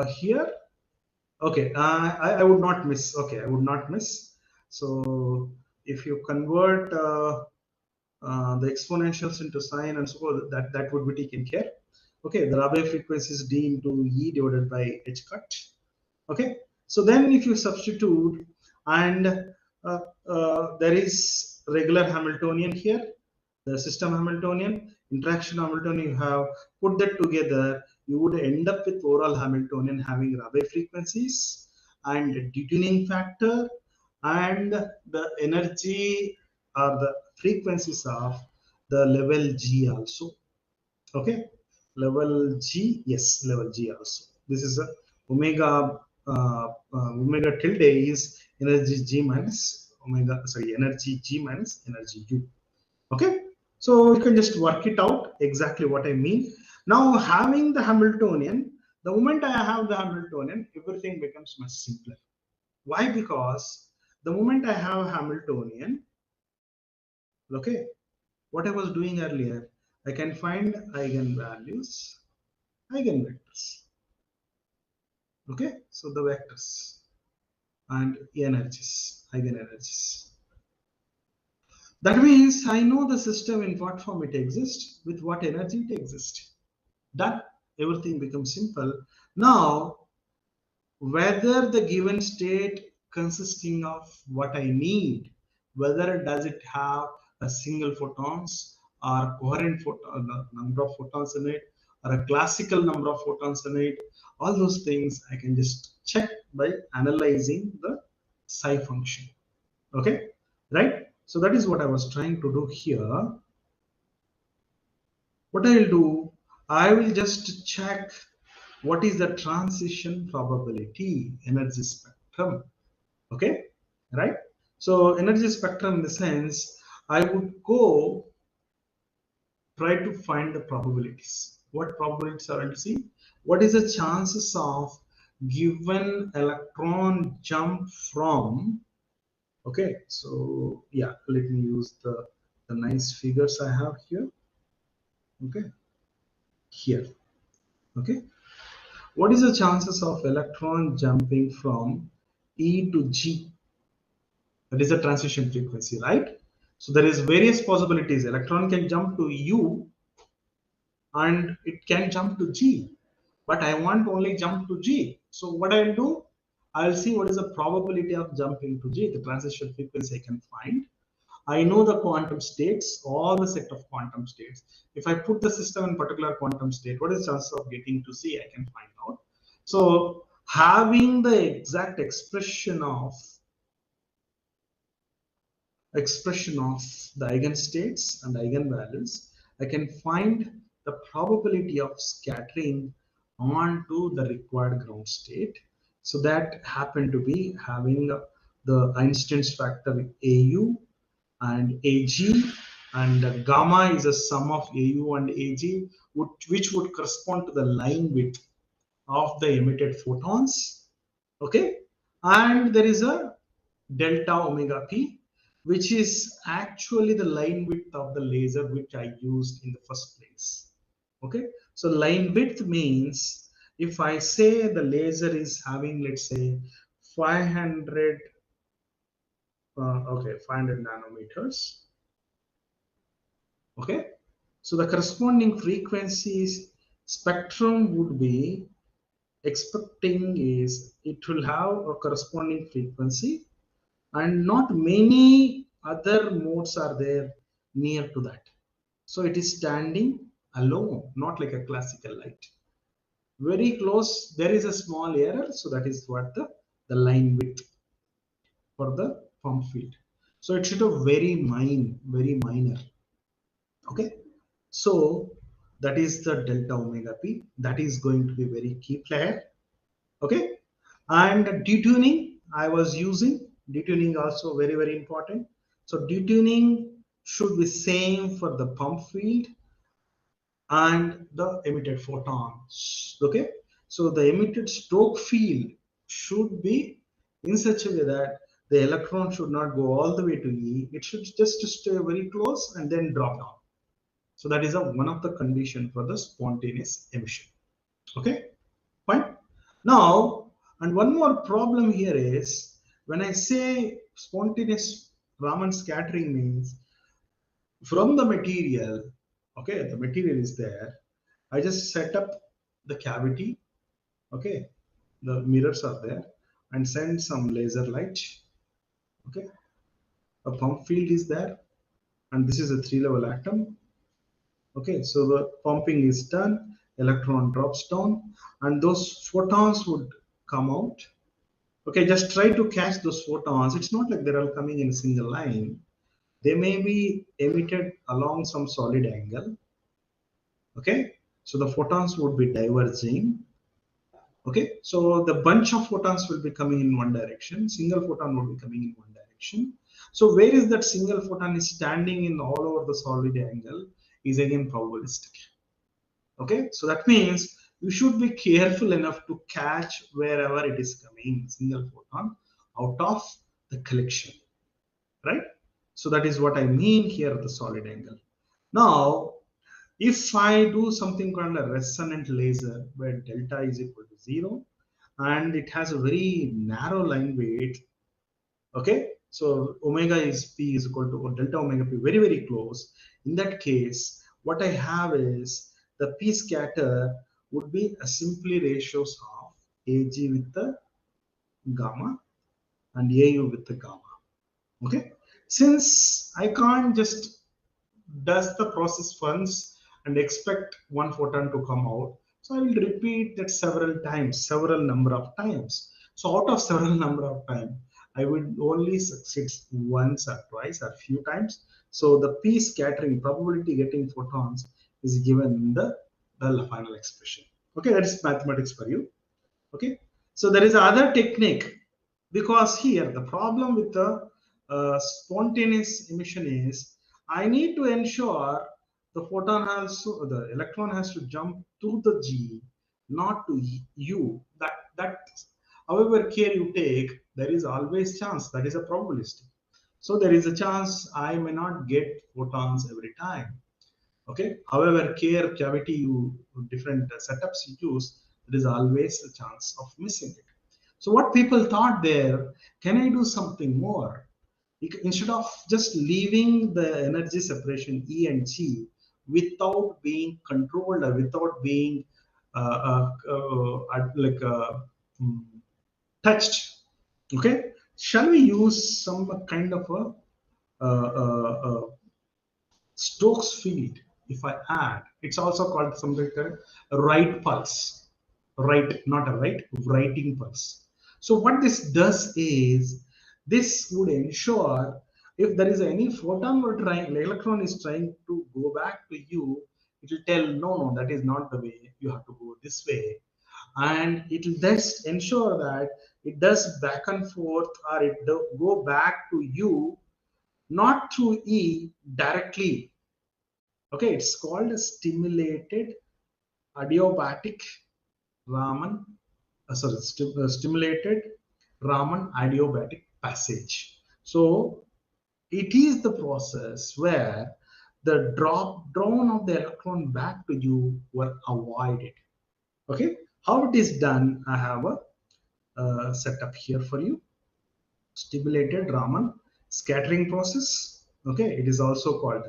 here. Okay, I would not miss. Okay, I would not miss. So if you convert the exponentials into sine and so forth, that would be taken care. Okay, the Rabi frequency is d into e divided by h cut. Okay, so then if you substitute and there is regular Hamiltonian here, the system Hamiltonian, interaction Hamiltonian, you have put that together, you would end up with overall Hamiltonian having Raman frequencies and detuning factor and the energy or the frequencies of the level G also. Okay, level G, yes, level G also. This is a omega omega tilde is energy G minus omega, sorry, energy G minus energy U. Okay, so you can just work it out exactly what I mean. Now having the Hamiltonian, the moment I have the Hamiltonian, everything becomes much simpler. Why? Because the moment I have Hamiltonian, okay, what I was doing earlier, I can find eigenvalues, eigenvectors. Okay, so the vectors and energies, eigenenergies. That means I know the system in what form it exists, with what energy it exists. Done. Everything becomes simple. Now, whether the given state consisting of what I need, whether does it have a single photons or coherent photon, number of photons in it, or a classical number of photons in it, all those things I can just check by analyzing the psi function. Okay, right? So that is what I was trying to do here. What I will do, I will just check what is the transition probability energy spectrum. Okay, right? So energy spectrum in the sense, I would go try to find the probabilities. What probabilities are to see? What is the chances of given electron jump from, okay, so yeah, let me use the nice figures I have here. Okay, here. Okay, what is the chances of electron jumping from E to G? That is the transition frequency, right? So there is various possibilities. Electron can jump to U and it can jump to G, but I want only jump to G. So what I'll do, I'll see what is the probability of jumping to G, the transition frequency I can find. I know the quantum states, all the set of quantum states. If I put the system in particular quantum state, what is the chance of getting to C? I can find out. So having the exact expression of the eigenstates and eigenvalues, I can find the probability of scattering onto the required ground state. So that happened to be having the Einstein's factor AU and AG, and gamma is a sum of AU and AG, which would correspond to the line width of the emitted photons. Okay, and there is a delta omega p, which is actually the line width of the laser which I used in the first place. Okay, so line width means if I say the laser is having, let's say, 500 500 nanometers. Okay, so the corresponding frequencies spectrum would be expecting is it will have a corresponding frequency, and not many other modes are there near to that. So it is standing alone, not like a classical light. Very close, there is a small error, so that is what the line width for the pump field. So it should have very minor. Okay, so that is the delta omega p. That is going to be very key player. Okay, and detuning I was using. Detuning also very important. So detuning should be same for the pump field and the emitted photons. Okay, so the emitted stroke field should be in such a way that the electron should not go all the way to E. It should just stay very close and then drop down. So that is one of the condition for the spontaneous emission. Okay, fine. Now, and one more problem here is when I say spontaneous Raman scattering means from the material, okay, the material is there. I just set up the cavity, okay, the mirrors are there, and send some laser light, okay. A pump field is there, and this is a 3-level atom. Okay, so the pumping is done, electron drops down, and those photons would come out. Okay, just try to catch those photons. It's not like they're all coming in a single line. They may be emitted along some solid angle. Okay, so the photons would be diverging. Okay, so the bunch of photons will be coming in one direction, single photon will be coming in one direction. So where is that single photon is standing in all over the solid angle is again probabilistic. Okay, so that means you should be careful enough to catch wherever it is coming, single photon out of the collection, right? So that is what I mean here, the solid angle. Now, if I do something called a resonant laser where delta is equal to 0 and it has a very narrow line weight, okay, so omega is p is equal to, or delta omega p very, very close. In that case, what I have is the p scatter would be a simply ratios of ag with the gamma and au with the gamma. Okay, since I can't just does the process once and expect one photon to come out. So I will repeat that several times, several number of times. So out of several number of times, I will only succeed once or twice or few times. So the p scattering probability getting photons is given in the final expression. Okay, that is mathematics for you. Okay, so there is another technique, because here the problem with the spontaneous emission is I need to ensure the photon has to, the electron has to jump to the G, not to U. That however care you take, there is always chance, that is a probabilistic. So there is a chance I may not get photons every time. Okay, however care cavity you different setups you use, there is always a chance of missing it. So what people thought there, can I do something more? Instead of just leaving the energy separation E and G without being controlled or without being like mm, touched, okay, shall we use some kind of a Stokes field, if I add, it's also called something like a right pulse. Right, not a right, writing pulse. So what this does is, this would ensure if there is any photon or trying, electron is trying to go back to you, it will tell, no, no, that is not the way, you have to go this way. And it will thus ensure that it does back and forth, or it go back to you, not through E directly. Okay, it's called a stimulated adiabatic Raman, stimulated Raman adiabatic passage. So it is the process where the drop down of the electron back to you were avoided. Okay, how it is done, I have a setup here for you. Stimulated Raman scattering process. Okay, it is also called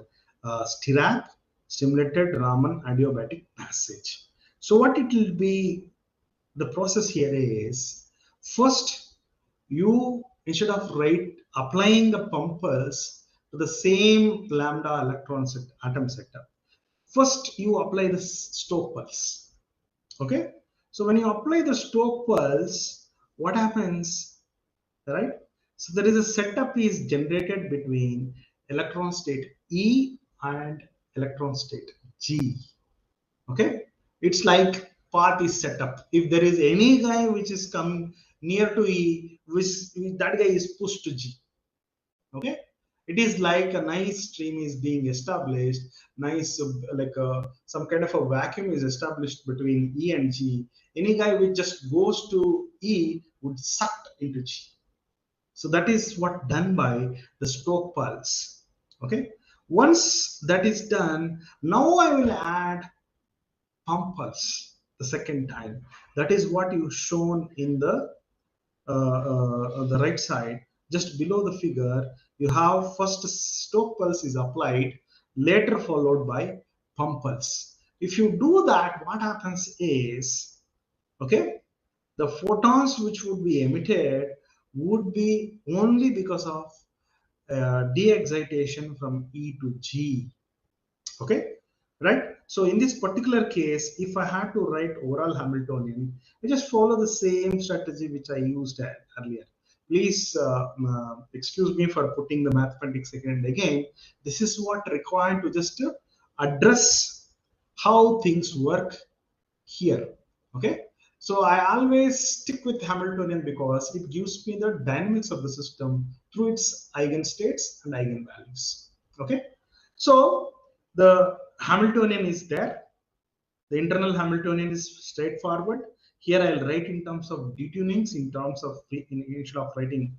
STIRAP, stimulated Raman adiabatic passage. So what it will be, the process here is, first you, instead of applying the pump pulse to the same lambda electron set, atom setup, first you apply the Stokes pulse. Okay, so when you apply the Stokes pulse, what happens, right? So there is a setup is generated between electron state E and electron state G. Okay, it's like path is set up. If there is any guy which is coming near to E, which that guy is pushed to G. Okay, it is like a nice stream is being established, nice some kind of a vacuum is established between E and G. Any guy which just goes to E would suck into G. So that is what done by the Stokes pulse. Okay, once that is done, now I will add pump pulse the second time. That is what you shown in the right side, just below the figure. You have first Stokes pulse is applied, later followed by pump pulse. If you do that, what happens is, okay, the photons which would be emitted would be only because of de-excitation from E to G. Okay, right? So in this particular case, if I had to write overall Hamiltonian, I just follow the same strategy which I used earlier. Please excuse me for putting the mathematics again. This is what required to just address how things work here. Okay, so I always stick with Hamiltonian because it gives me the dynamics of the system through its eigenstates and eigenvalues. Okay, so the Hamiltonian is there. The internal Hamiltonian is straightforward. Here I'll write in terms of detunings, in terms of instead of writing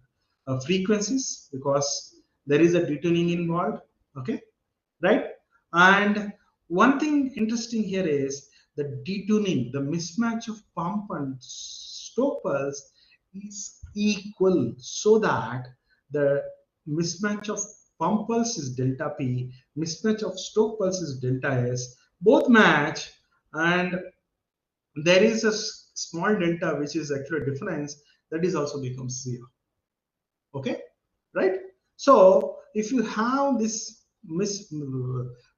frequencies, because there is a detuning involved. Okay, right? And one thing interesting here is the detuning, the mismatch of pump and stoke pulse is equal, so that the mismatch of pump pulse is delta P, mismatch of stoke pulse is delta S, both match, and there is a small delta which is actually a difference that is also becomes zero. Okay, right? So if you have this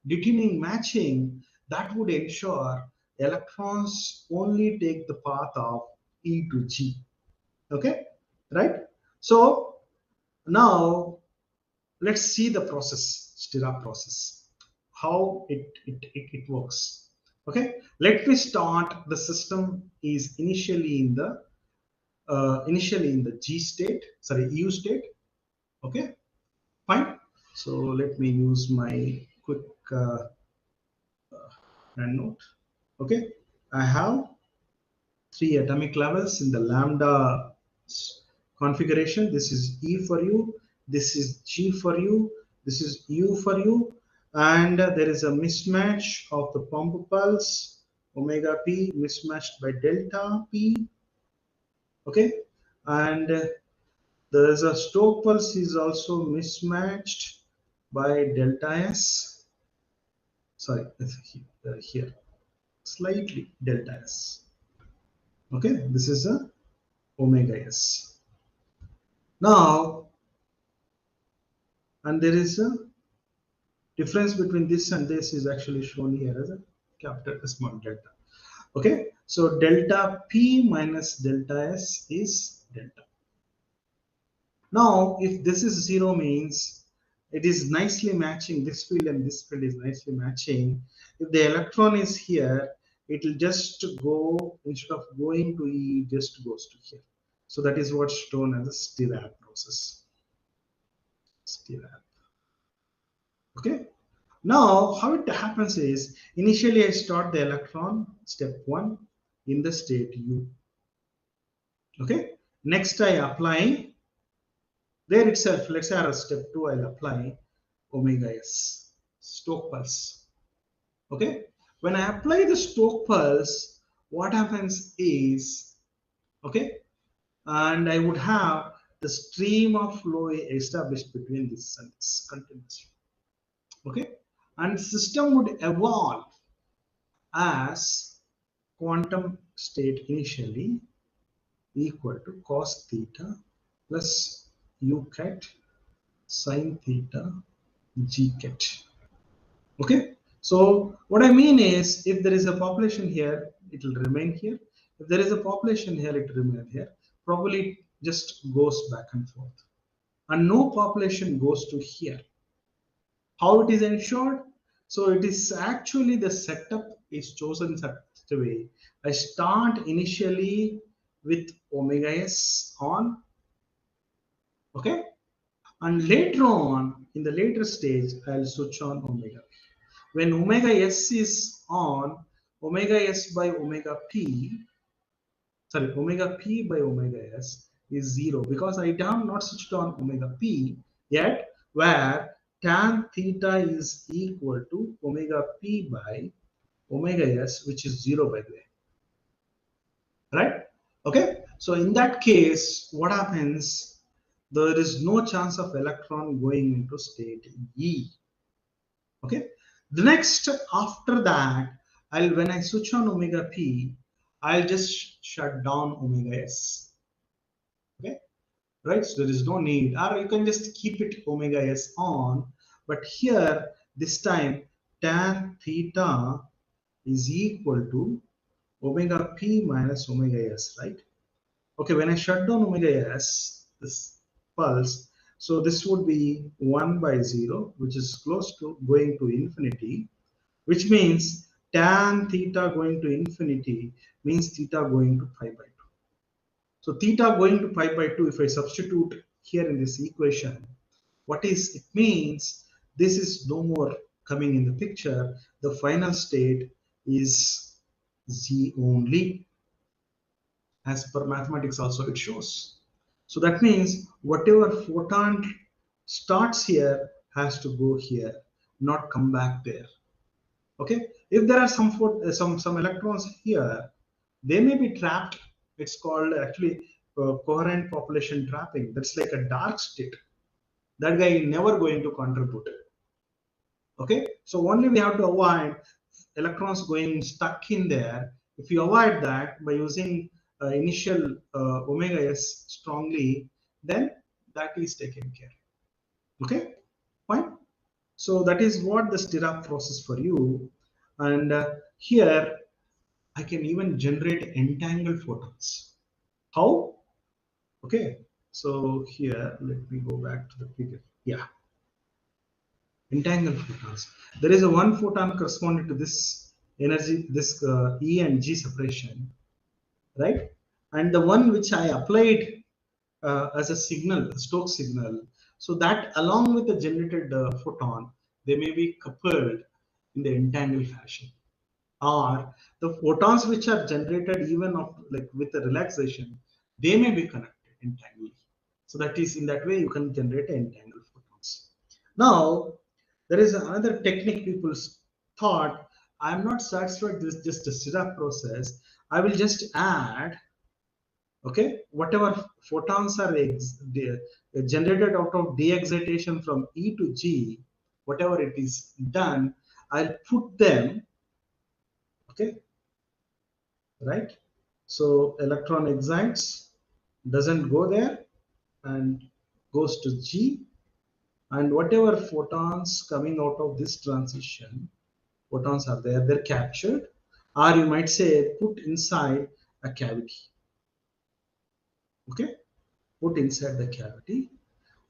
detuning matching, that would ensure electrons only take the path of E to G. Okay, right? So now let's see the process, stirrup process, how it works. Okay, let me start. The system is initially in the G state, sorry, U state. Okay, fine. So let me use my quick hand note. Okay, I have 3 atomic levels in the lambda configuration. This is E for you, this is G for you, this is U for you, and there is a mismatch of the pump pulse omega p mismatched by delta p. Okay, and there is a stoke pulse is also mismatched by delta s. Sorry, here slightly delta s. Okay, this is a omega s. Now, and there is a difference between this and this is actually shown here as a capital small delta. Okay, so delta p minus delta s is delta. Now, if this is 0 means it is nicely matching, this field and this field is nicely matching. If the electron is here, it will just go, instead of going to E, it just goes to here. So that is what's shown as a stirrup process. Stirrup. Okay. Now, how it happens is, initially I start the electron, step 1, in the state U. Okay. Next I apply, there itself, let's say at step 2, I'll apply omega s, stoke pulse. Okay. When I apply the stoke pulse, what happens is, okay, and I would have the stream of flow established between this and this continuously. Okay, and the system would evolve as quantum state initially equal to cos theta plus u cat sin theta g cat. Okay, so what I mean is, if there is a population here, it will remain here. If there is a population here, it will remain here. Probably it just goes back and forth, and no population goes to here. How it is ensured? So it is actually the setup is chosen such a way. I start initially with omega s on, okay, and later on in the later stage I'll switch on omega. When omega s is on, omega s by omega p, sorry, omega p by omega s is 0, because I have not switched on omega p yet, where tan theta is equal to omega p by omega s, which is 0, by the way. Right? Okay. So in that case, what happens? There is no chance of electron going into state E. Okay. The next, after that, when I switch on omega p, I'll just shut down omega s. Okay, right? So there is no need, or you can just keep it omega s on, but here this time tan theta is equal to omega p minus omega s, right? Okay, when I shut down omega s, this pulse, so this would be 1 by 0, which is close to going to infinity, which means tan theta going to infinity means theta going to pi by 2. So theta going to pi by 2, if I substitute here in this equation, what is it means? This is no more coming in the picture. The final state is Z only, as per mathematics also it shows. So that means whatever photon starts here has to go here, not come back there. Okay, if there are some electrons here, they may be trapped. It's called actually coherent population trapping. That's like a dark state. That guy is never going to contribute. Okay, so only we have to avoid electrons going stuck in there. If you avoid that by using initial omega s strongly, then that is taken care. Okay, fine. So that is what the Dirac process for you. And here I can even generate entangled photons. How? Okay, so here let me go back to the figure. Yeah, entangled photons. There is a one photon corresponding to this energy, this E and G separation, right? And the one which I applied as a signal, a Stokes signal, so that along with the generated photon, they may be coupled in the entangled fashion. Or the photons which are generated even of like with the relaxation, they may be connected entangled. So that is in that way you can generate entangled photons. Now there is another technique people thought, I'm not satisfied with just a Dirac process. I will just add, okay, whatever photons are generated out of de-excitation from E to G, whatever it is done, I'll put them, okay, right? So electron excites, doesn't go there and goes to G, and whatever photons coming out of this transition, photons are there, they're captured, or you might say put inside a cavity. Okay, put inside the cavity,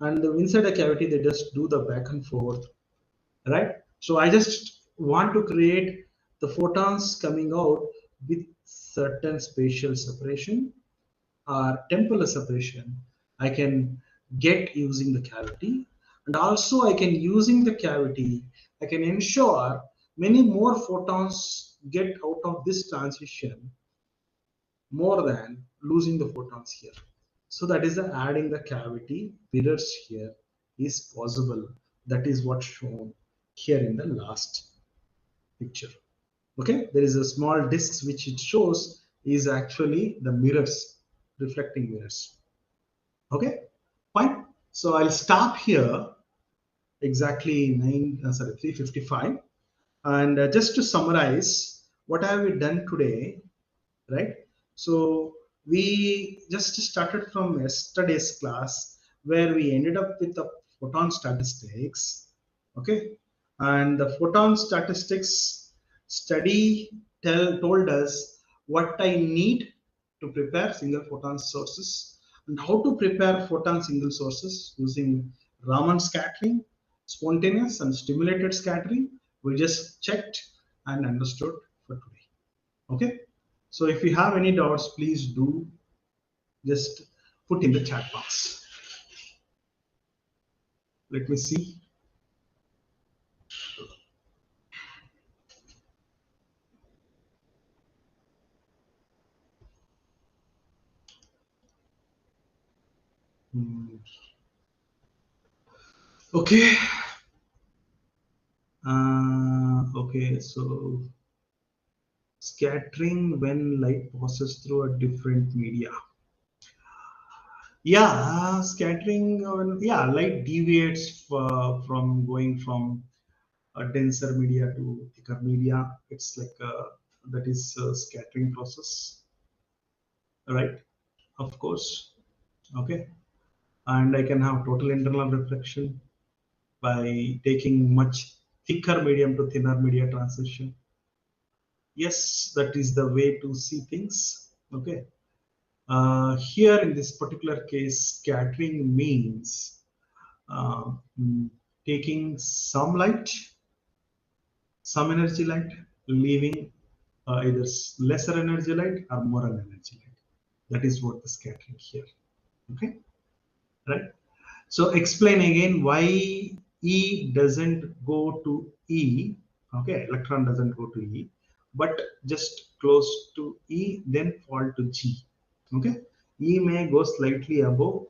and inside the cavity they just do the back and forth, right? So I just want to create the photons coming out with certain spatial separation or temporal separation. I can get using the cavity, and also I can using the cavity, I can ensure many more photons get out of this transition more than losing the photons here. So that is the adding the cavity mirrors here is possible. That is what's shown here in the last picture. Okay, there is a small disc which it shows is actually the mirrors, reflecting mirrors. Okay, fine. So I'll stop here exactly 3:55, and just to summarize, what have we done today, right? So we just started from yesterday's class where we ended up with the photon statistics, okay? And the photon statistics study told us what I need to prepare single photon sources and how to prepare photon single sources using Raman scattering, spontaneous and stimulated scattering. We just checked and understood for today. Okay, so if you have any doubts, please do just put in the chat box. Let me see. Okay. Okay, so scattering when light passes through a different media. Yeah, scattering, yeah, light deviates from going from a denser media to thicker media. It's like that is a scattering process, right? Of course. Okay, and I can have total internal reflection by taking much thicker medium to thinner media transition. Yes, that is the way to see things. Okay. Here in this particular case, scattering means uh, mm, taking some light, some energy light, leaving either lesser energy light or more energy light. That is what the scattering here. Okay, right? So explain again why E doesn't go to E. Okay, electron doesn't go to E, but just close to E, then fall to G. Okay, E may go slightly above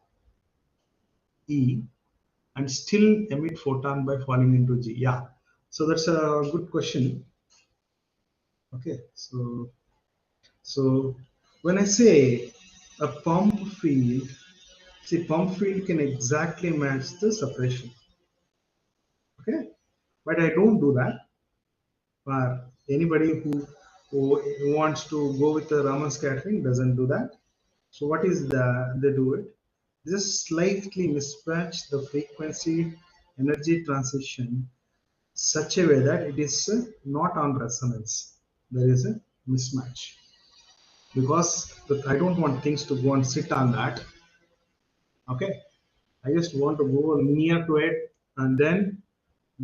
E and still emit photon by falling into G. Yeah, so that's a good question. Okay, so when I say a pump field, see, pump field can exactly match the separation. Okay, but I don't do that. For anybody who wants to go with the Raman scattering doesn't do that. So what is they do it? Just slightly mismatch the frequency energy transition such a way that it is not on resonance. There is a mismatch because I don't want things to go and sit on that. Okay, I just want to go near to it and then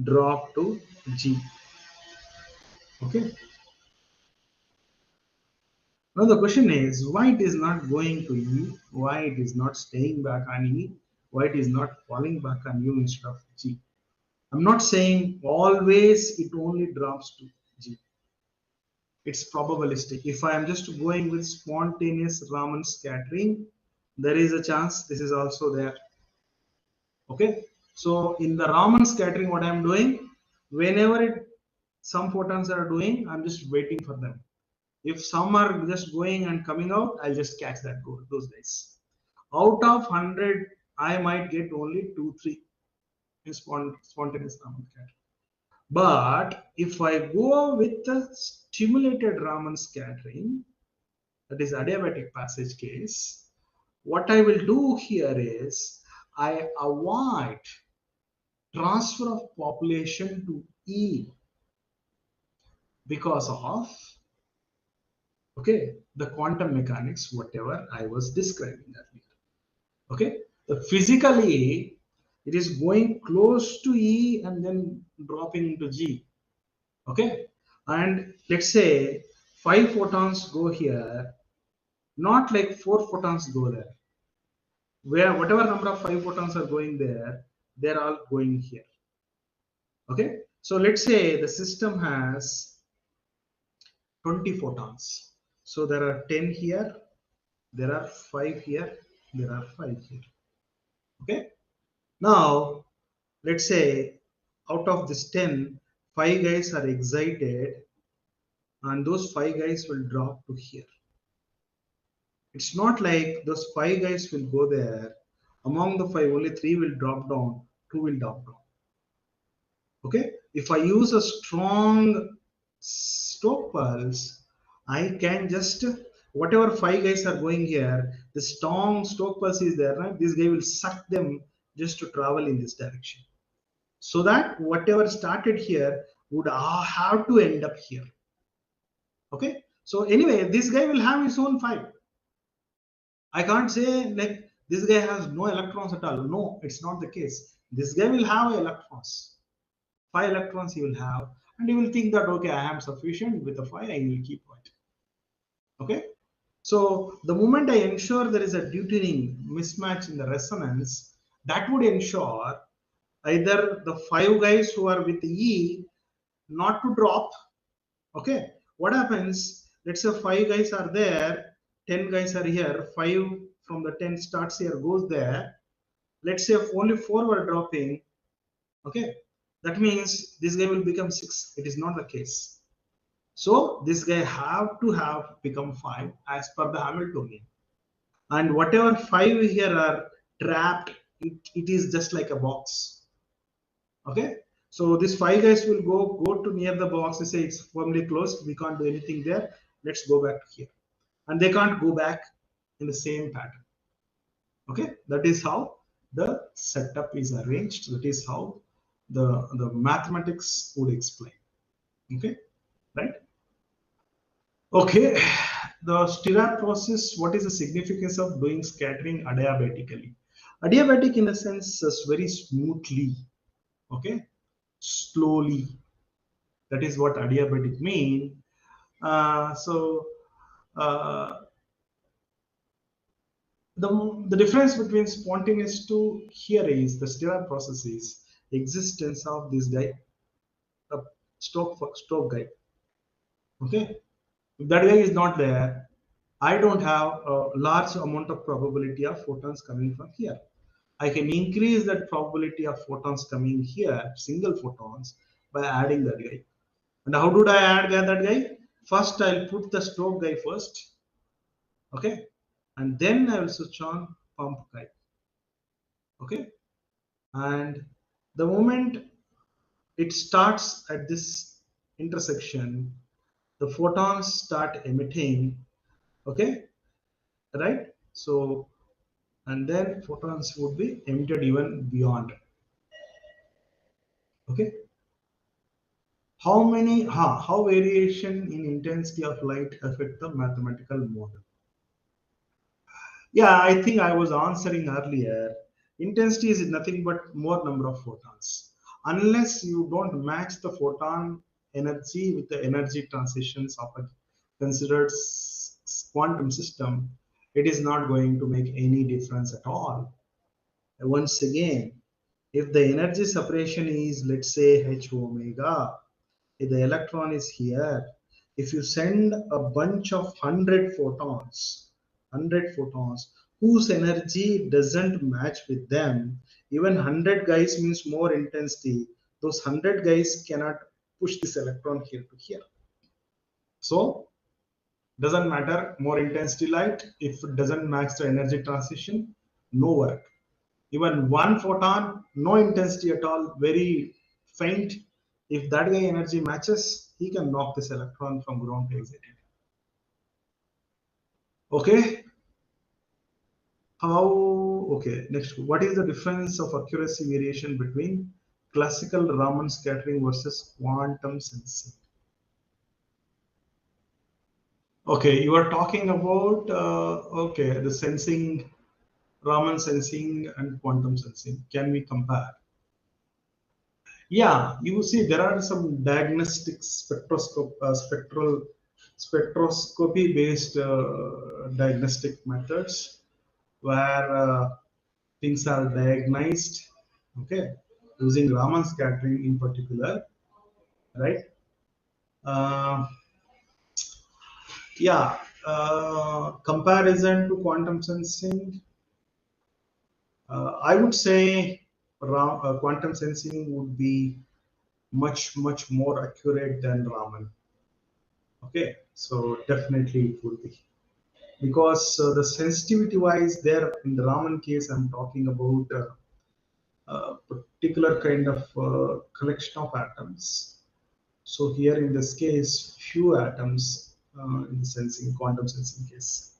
drop to G. Okay. Now the question is why it is not going to E, why it is not staying back on E, why it is not falling back on U instead of G. I'm not saying always it only drops to G. It's probabilistic. If I am just going with spontaneous Raman scattering, there is a chance this is also there. Okay. So in the Raman scattering, what I'm doing, whenever some photons are doing, I'm just waiting for them. If some are just going and coming out, I'll just catch those guys. Out of 100, I might get only 2, 3 in spontaneous Raman scattering. But if I go with the stimulated Raman scattering, that is adiabatic passage case, what I will do here is I avoid transfer of population to E because of the quantum mechanics, whatever I was describing earlier. Okay, so physically it is going close to E and then dropping into G. Okay, and let's say 5 photons go here, not like 4 photons go there. Where whatever number of 5 photons are going there, they're all going here. Okay, so let's say the system has 20 photons. So there are 10 here, there are 5 here, there are 5 here. Okay, now let's say out of this 10, 5 guys are excited and those 5 guys will drop to here. It's not like those 5 guys will go there. Among the 5, only 3 will drop down, 2 will drop down. Okay, if I use a strong Stoke pulse, I can just whatever 5 guys are going here, the strong Stoke pulse is there, right? This guy will suck them just to travel in this direction. So that whatever started here would have to end up here. Okay, so anyway, this guy will have his own 5. I can't say like this guy has no electrons at all. No, it's not the case. This guy will have electrons. 5 electrons he will have, and he will think that okay, I am sufficient with the 5, I will keep it. Okay, so the moment I ensure there is a deuterating mismatch in the resonance, that would ensure either the 5 guys who are with E not to drop. Okay, what happens? Let's say 5 guys are there, 10 guys are here, 5 from the 10 starts here, goes there. Let's say if only 4 were dropping, okay, that means this guy will become 6. It is not the case. So this guy have to have become 5 as per the Hamiltonian. And whatever 5 here are trapped, it is just like a box. Okay, so these 5 guys will go to near the box. They say it's firmly closed, we can't do anything there, let's go back to here, and they can't go back in the same pattern. Okay, that is how the setup is arranged. That is how the mathematics would explain. Okay, right? Okay, the Stirrer process. What is the significance of doing scattering adiabatically? Adiabatic, in a sense, is very smoothly. Okay, slowly. That is what adiabatic mean. So the difference between spontaneous to here is the Stirrer process is existence of this guy, a stroke guy. Okay, if that guy is not there, I don't have a large amount of probability of photons coming from here. I can increase that probability of photons coming here, single photons, by adding that guy. And how do I add that guy? First, I'll put the stroke guy first, okay, and then I will switch on pump guy, okay. And the moment it starts at this intersection, the photons start emitting, okay, right? So, and then photons would be emitted even beyond, okay. How variation in intensity of light affect the mathematical model? Yeah, I think I was answering earlier. Intensity is nothing but more number of photons. Unless you don't match the photon energy with the energy transitions of a considered quantum system, it is not going to make any difference at all. Once again, if the energy separation is, let's say, h omega, if the electron is here, if you send a bunch of 100 photons whose energy doesn't match with them, even 100 guys means more intensity, those 100 guys cannot push this electron here to here. So doesn't matter more intensity light, if it doesn't match the energy transition, no work. Even one photon, no intensity at all, very faint. If that guy energy matches, he can knock this electron from ground to excited. Okay. Okay, next, what is the difference of accuracy variation between classical Raman scattering versus quantum sensing? Okay, you are talking about, okay, the sensing, Raman sensing and quantum sensing. Can we compare? Yeah, you see, there are some diagnostic spectroscopy-based diagnostic methods where things are diagnosed, okay, using Raman scattering in particular, right? Uh, yeah, comparison to quantum sensing, I would say quantum sensing would be much more accurate than Raman. Okay, so definitely it would be, because the sensitivity wise there in the Raman case, I'm talking about a particular kind of collection of atoms. So here in this case, few atoms in the sensing, quantum sensing case.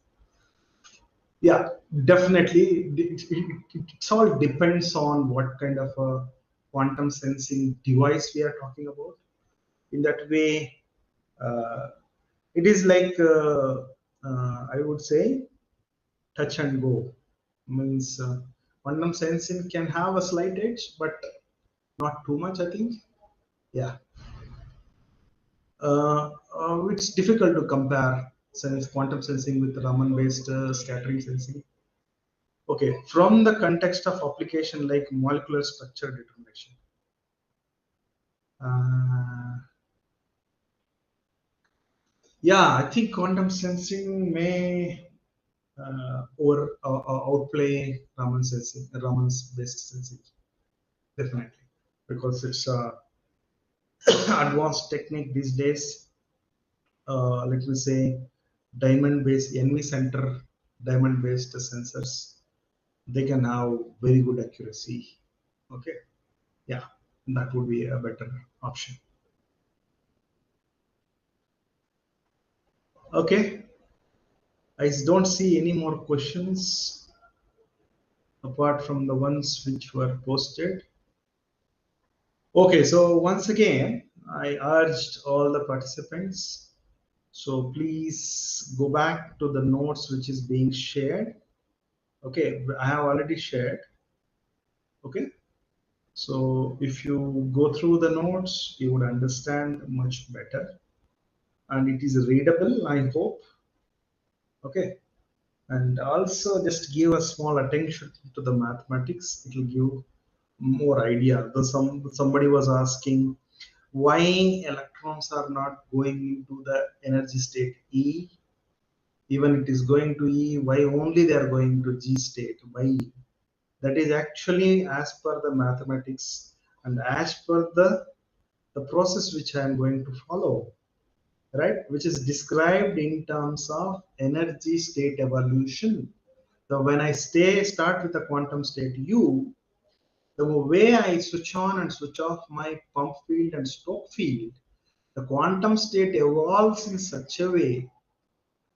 Yeah, definitely. It all depends on what kind of a quantum sensing device we are talking about. In that way, uh, it is like I would say touch and go. Means quantum sensing can have a slight edge, but not too much, I think. Yeah. It's difficult to compare quantum sensing with Raman-based scattering sensing. Okay, from the context of application like molecular structure determination. Uh, yeah, I think quantum sensing may outplay Raman's based sensing, definitely, because it's a advanced technique these days. Let me say, diamond-based NV center, diamond-based sensors, they can have very good accuracy. Okay, yeah, that would be a better option. Okay, I don't see any more questions apart from the ones which were posted. Okay, so once again, I urged all the participants. So please go back to the notes which is being shared. Okay, I have already shared. Okay, so if you go through the notes, you would understand much better, and it is readable, I hope. Okay, and also just give a small attention to the mathematics. It will give more idea. Somebody was asking why electrons are not going into the energy state E, even it is going to E, why only they are going to G state, why? That is actually as per the mathematics and as per the process which I am going to follow, right? Which is described in terms of energy state evolution. So when I start with the quantum state U, the way I switch on and switch off my pump field and Stokes field, the quantum state evolves in such a way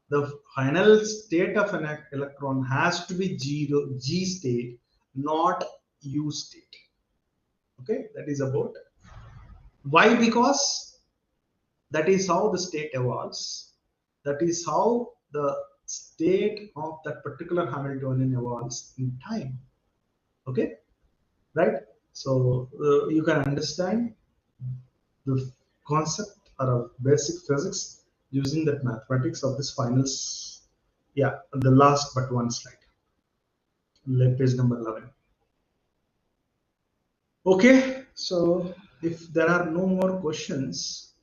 the final state of an electron has to be G state, not U state. Okay, that is about why, because that is how the state evolves. That is how the state of that particular Hamiltonian evolves in time. Okay, right? So you can understand the concept or a basic physics using that mathematics of this finals. Yeah, the last but one slide. Page number 11. Okay, so if there are no more questions,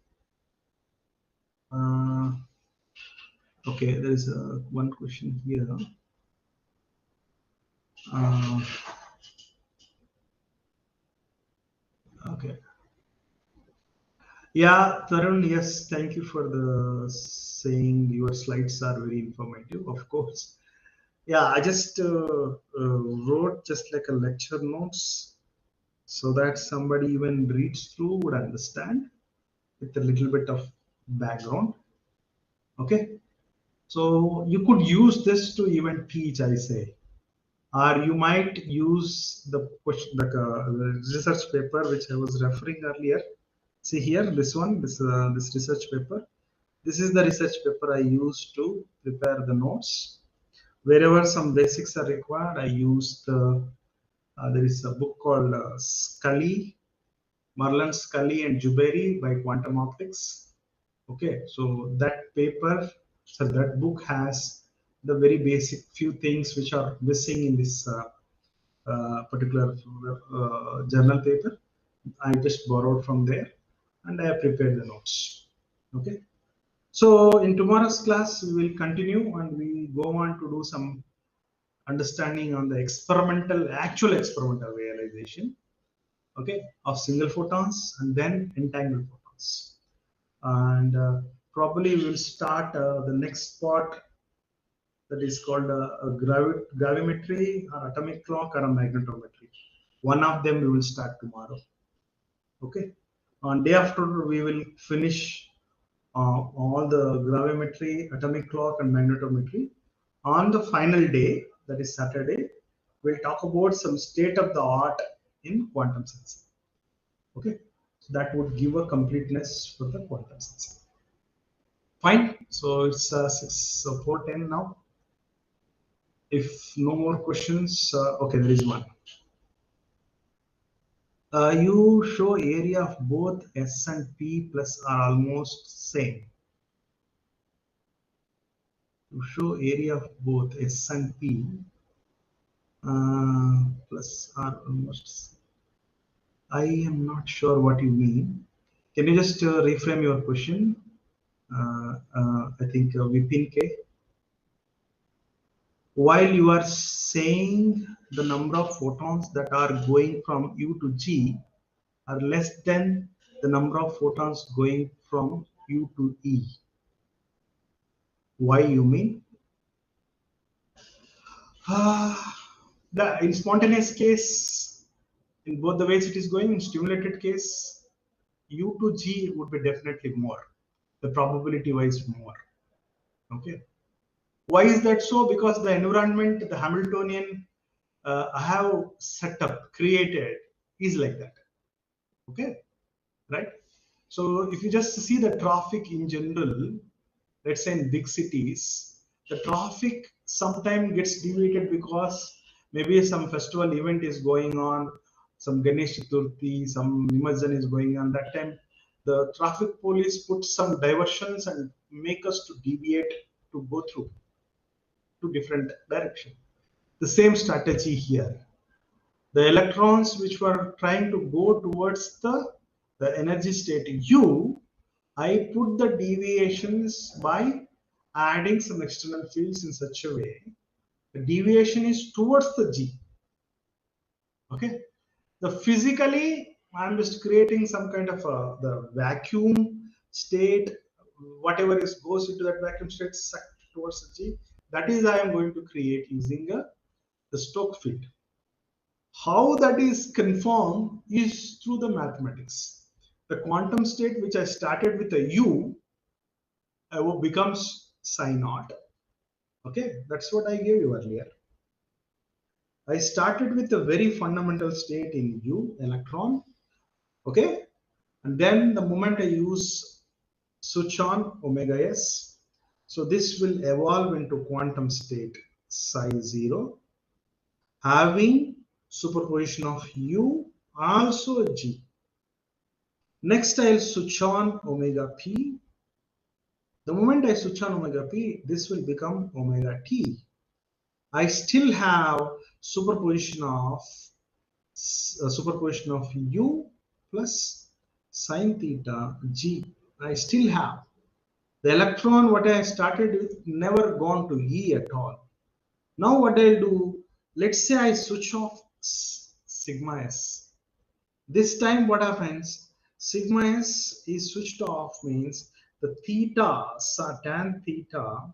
okay, there is one question here. Okay. Yeah, Tarun, yes, thank you for the saying your slides are very informative, of course. Yeah, I just wrote just like a lecture notes so that somebody even reads through would understand with a little bit of background. Okay, so you could use this to even teach, I say, or you might use the question, the research paper which I was referring earlier. See here, this one, this research paper. This is the research paper I used to prepare the notes. Wherever some basics are required, I use there is a book called Merlin Scully and Jubery by Quantum Optics. Okay, so that paper, so that book has the very basic few things which are missing in this particular journal paper. I just borrowed from there and I have prepared the notes. Okay, so in tomorrow's class we will continue and we will go on to do some understanding on the actual experimental realization, okay, of single photons and then entangled photons. And probably we will start the next part, that is called gravimetry or atomic clock or a magnetometry. One of them we will start tomorrow. Okay. On day after we will finish all the gravimetry, atomic clock, and magnetometry. On the final day, that is Saturday, we'll talk about some state of the art in quantum sensing. Okay, so that would give a completeness for the quantum sensing. Fine. So it's 4:10 now. If no more questions, okay, there is one. You show area of both S and P plus are almost same. You show area of both S and P plus are almost. I am not sure what you mean. Can you just reframe your question? I think Vipin K. While you are saying the number of photons that are going from U to G are less than the number of photons going from U to E. Why you mean? In spontaneous case, in both the ways it is going, in stimulated case, U to G would be definitely more, the probability wise more. Okay. Why is that so? Because the environment, the Hamiltonian I have set up, created, is like that. Okay, right? So if you just see the traffic in general, let's say in big cities, the traffic sometimes gets deviated because maybe some festival event is going on, some Ganesh Chaturthi, some Nimajjan is going on. That time, the traffic police put some diversions and make us to deviate to go through to different direction. The same strategy here. The electrons which were trying to go towards the energy state U, I put the deviations by adding some external fields in such a way. The deviation is towards the G. Okay. The physically, I'm just creating some kind of the vacuum state, whatever is goes into that vacuum state sucked towards the G. That is I am going to create using the Stokes field. How that is confirmed is through the mathematics. The quantum state which I started with a U becomes psi naught. Okay, that's what I gave you earlier. I started with a very fundamental state in U, electron. Okay, and then the moment I use switch on omega s, so this will evolve into quantum state psi 0, having superposition of U also G. Next, I'll switch on omega p. The moment I switch on omega p, this will become omega t. I still have superposition of u plus sine theta g. I still have the electron. What I started with never gone to E at all. Now what I'll do? Let's say I switch off sigma s. This time what happens? Sigma s is switched off means the theta, tan theta,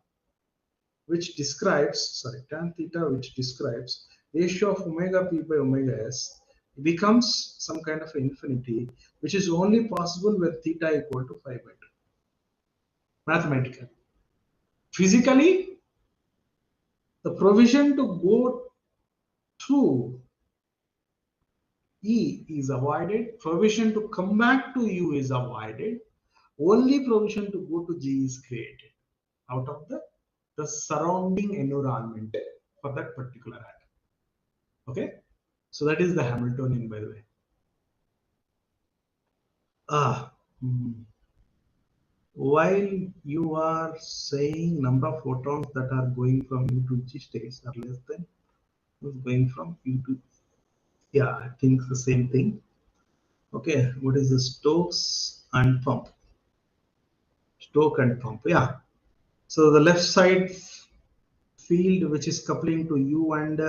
which describes, tan theta which describes ratio of omega p by omega s becomes some kind of infinity, which is only possible when theta equal to 5 by 2. Mathematically. Physically, the provision to go through E is avoided, provision to come back to U is avoided, only provision to go to G is created out of the surrounding environment for that particular atom. Okay, so that is the Hamiltonian, by the way. While you are saying number of photons that are going from U to G states are less than going from U to, yeah, I think the same thing. Okay, what is the Stokes and pump? Stokes and pump, yeah. So the left side field which is coupling to U and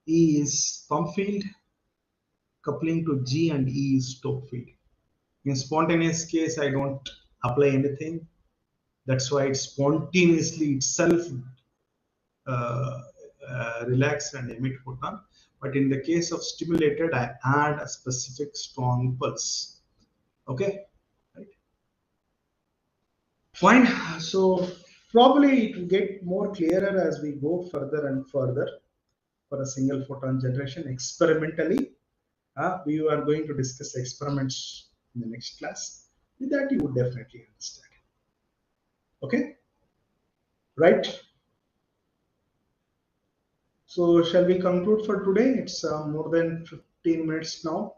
E is pump field, coupling to G and E is Stokes field. In spontaneous case, I don't apply anything. That's why it spontaneously itself relax and emit photon. But in the case of stimulated, I add a specific strong pulse. Okay, right? Fine. So probably it will get more clearer as we go further and further for a single photon generation experimentally. We are going to discuss experiments in the next class. With that, you would definitely understand. Okay, right? So shall we conclude for today? It's more than 15 minutes now.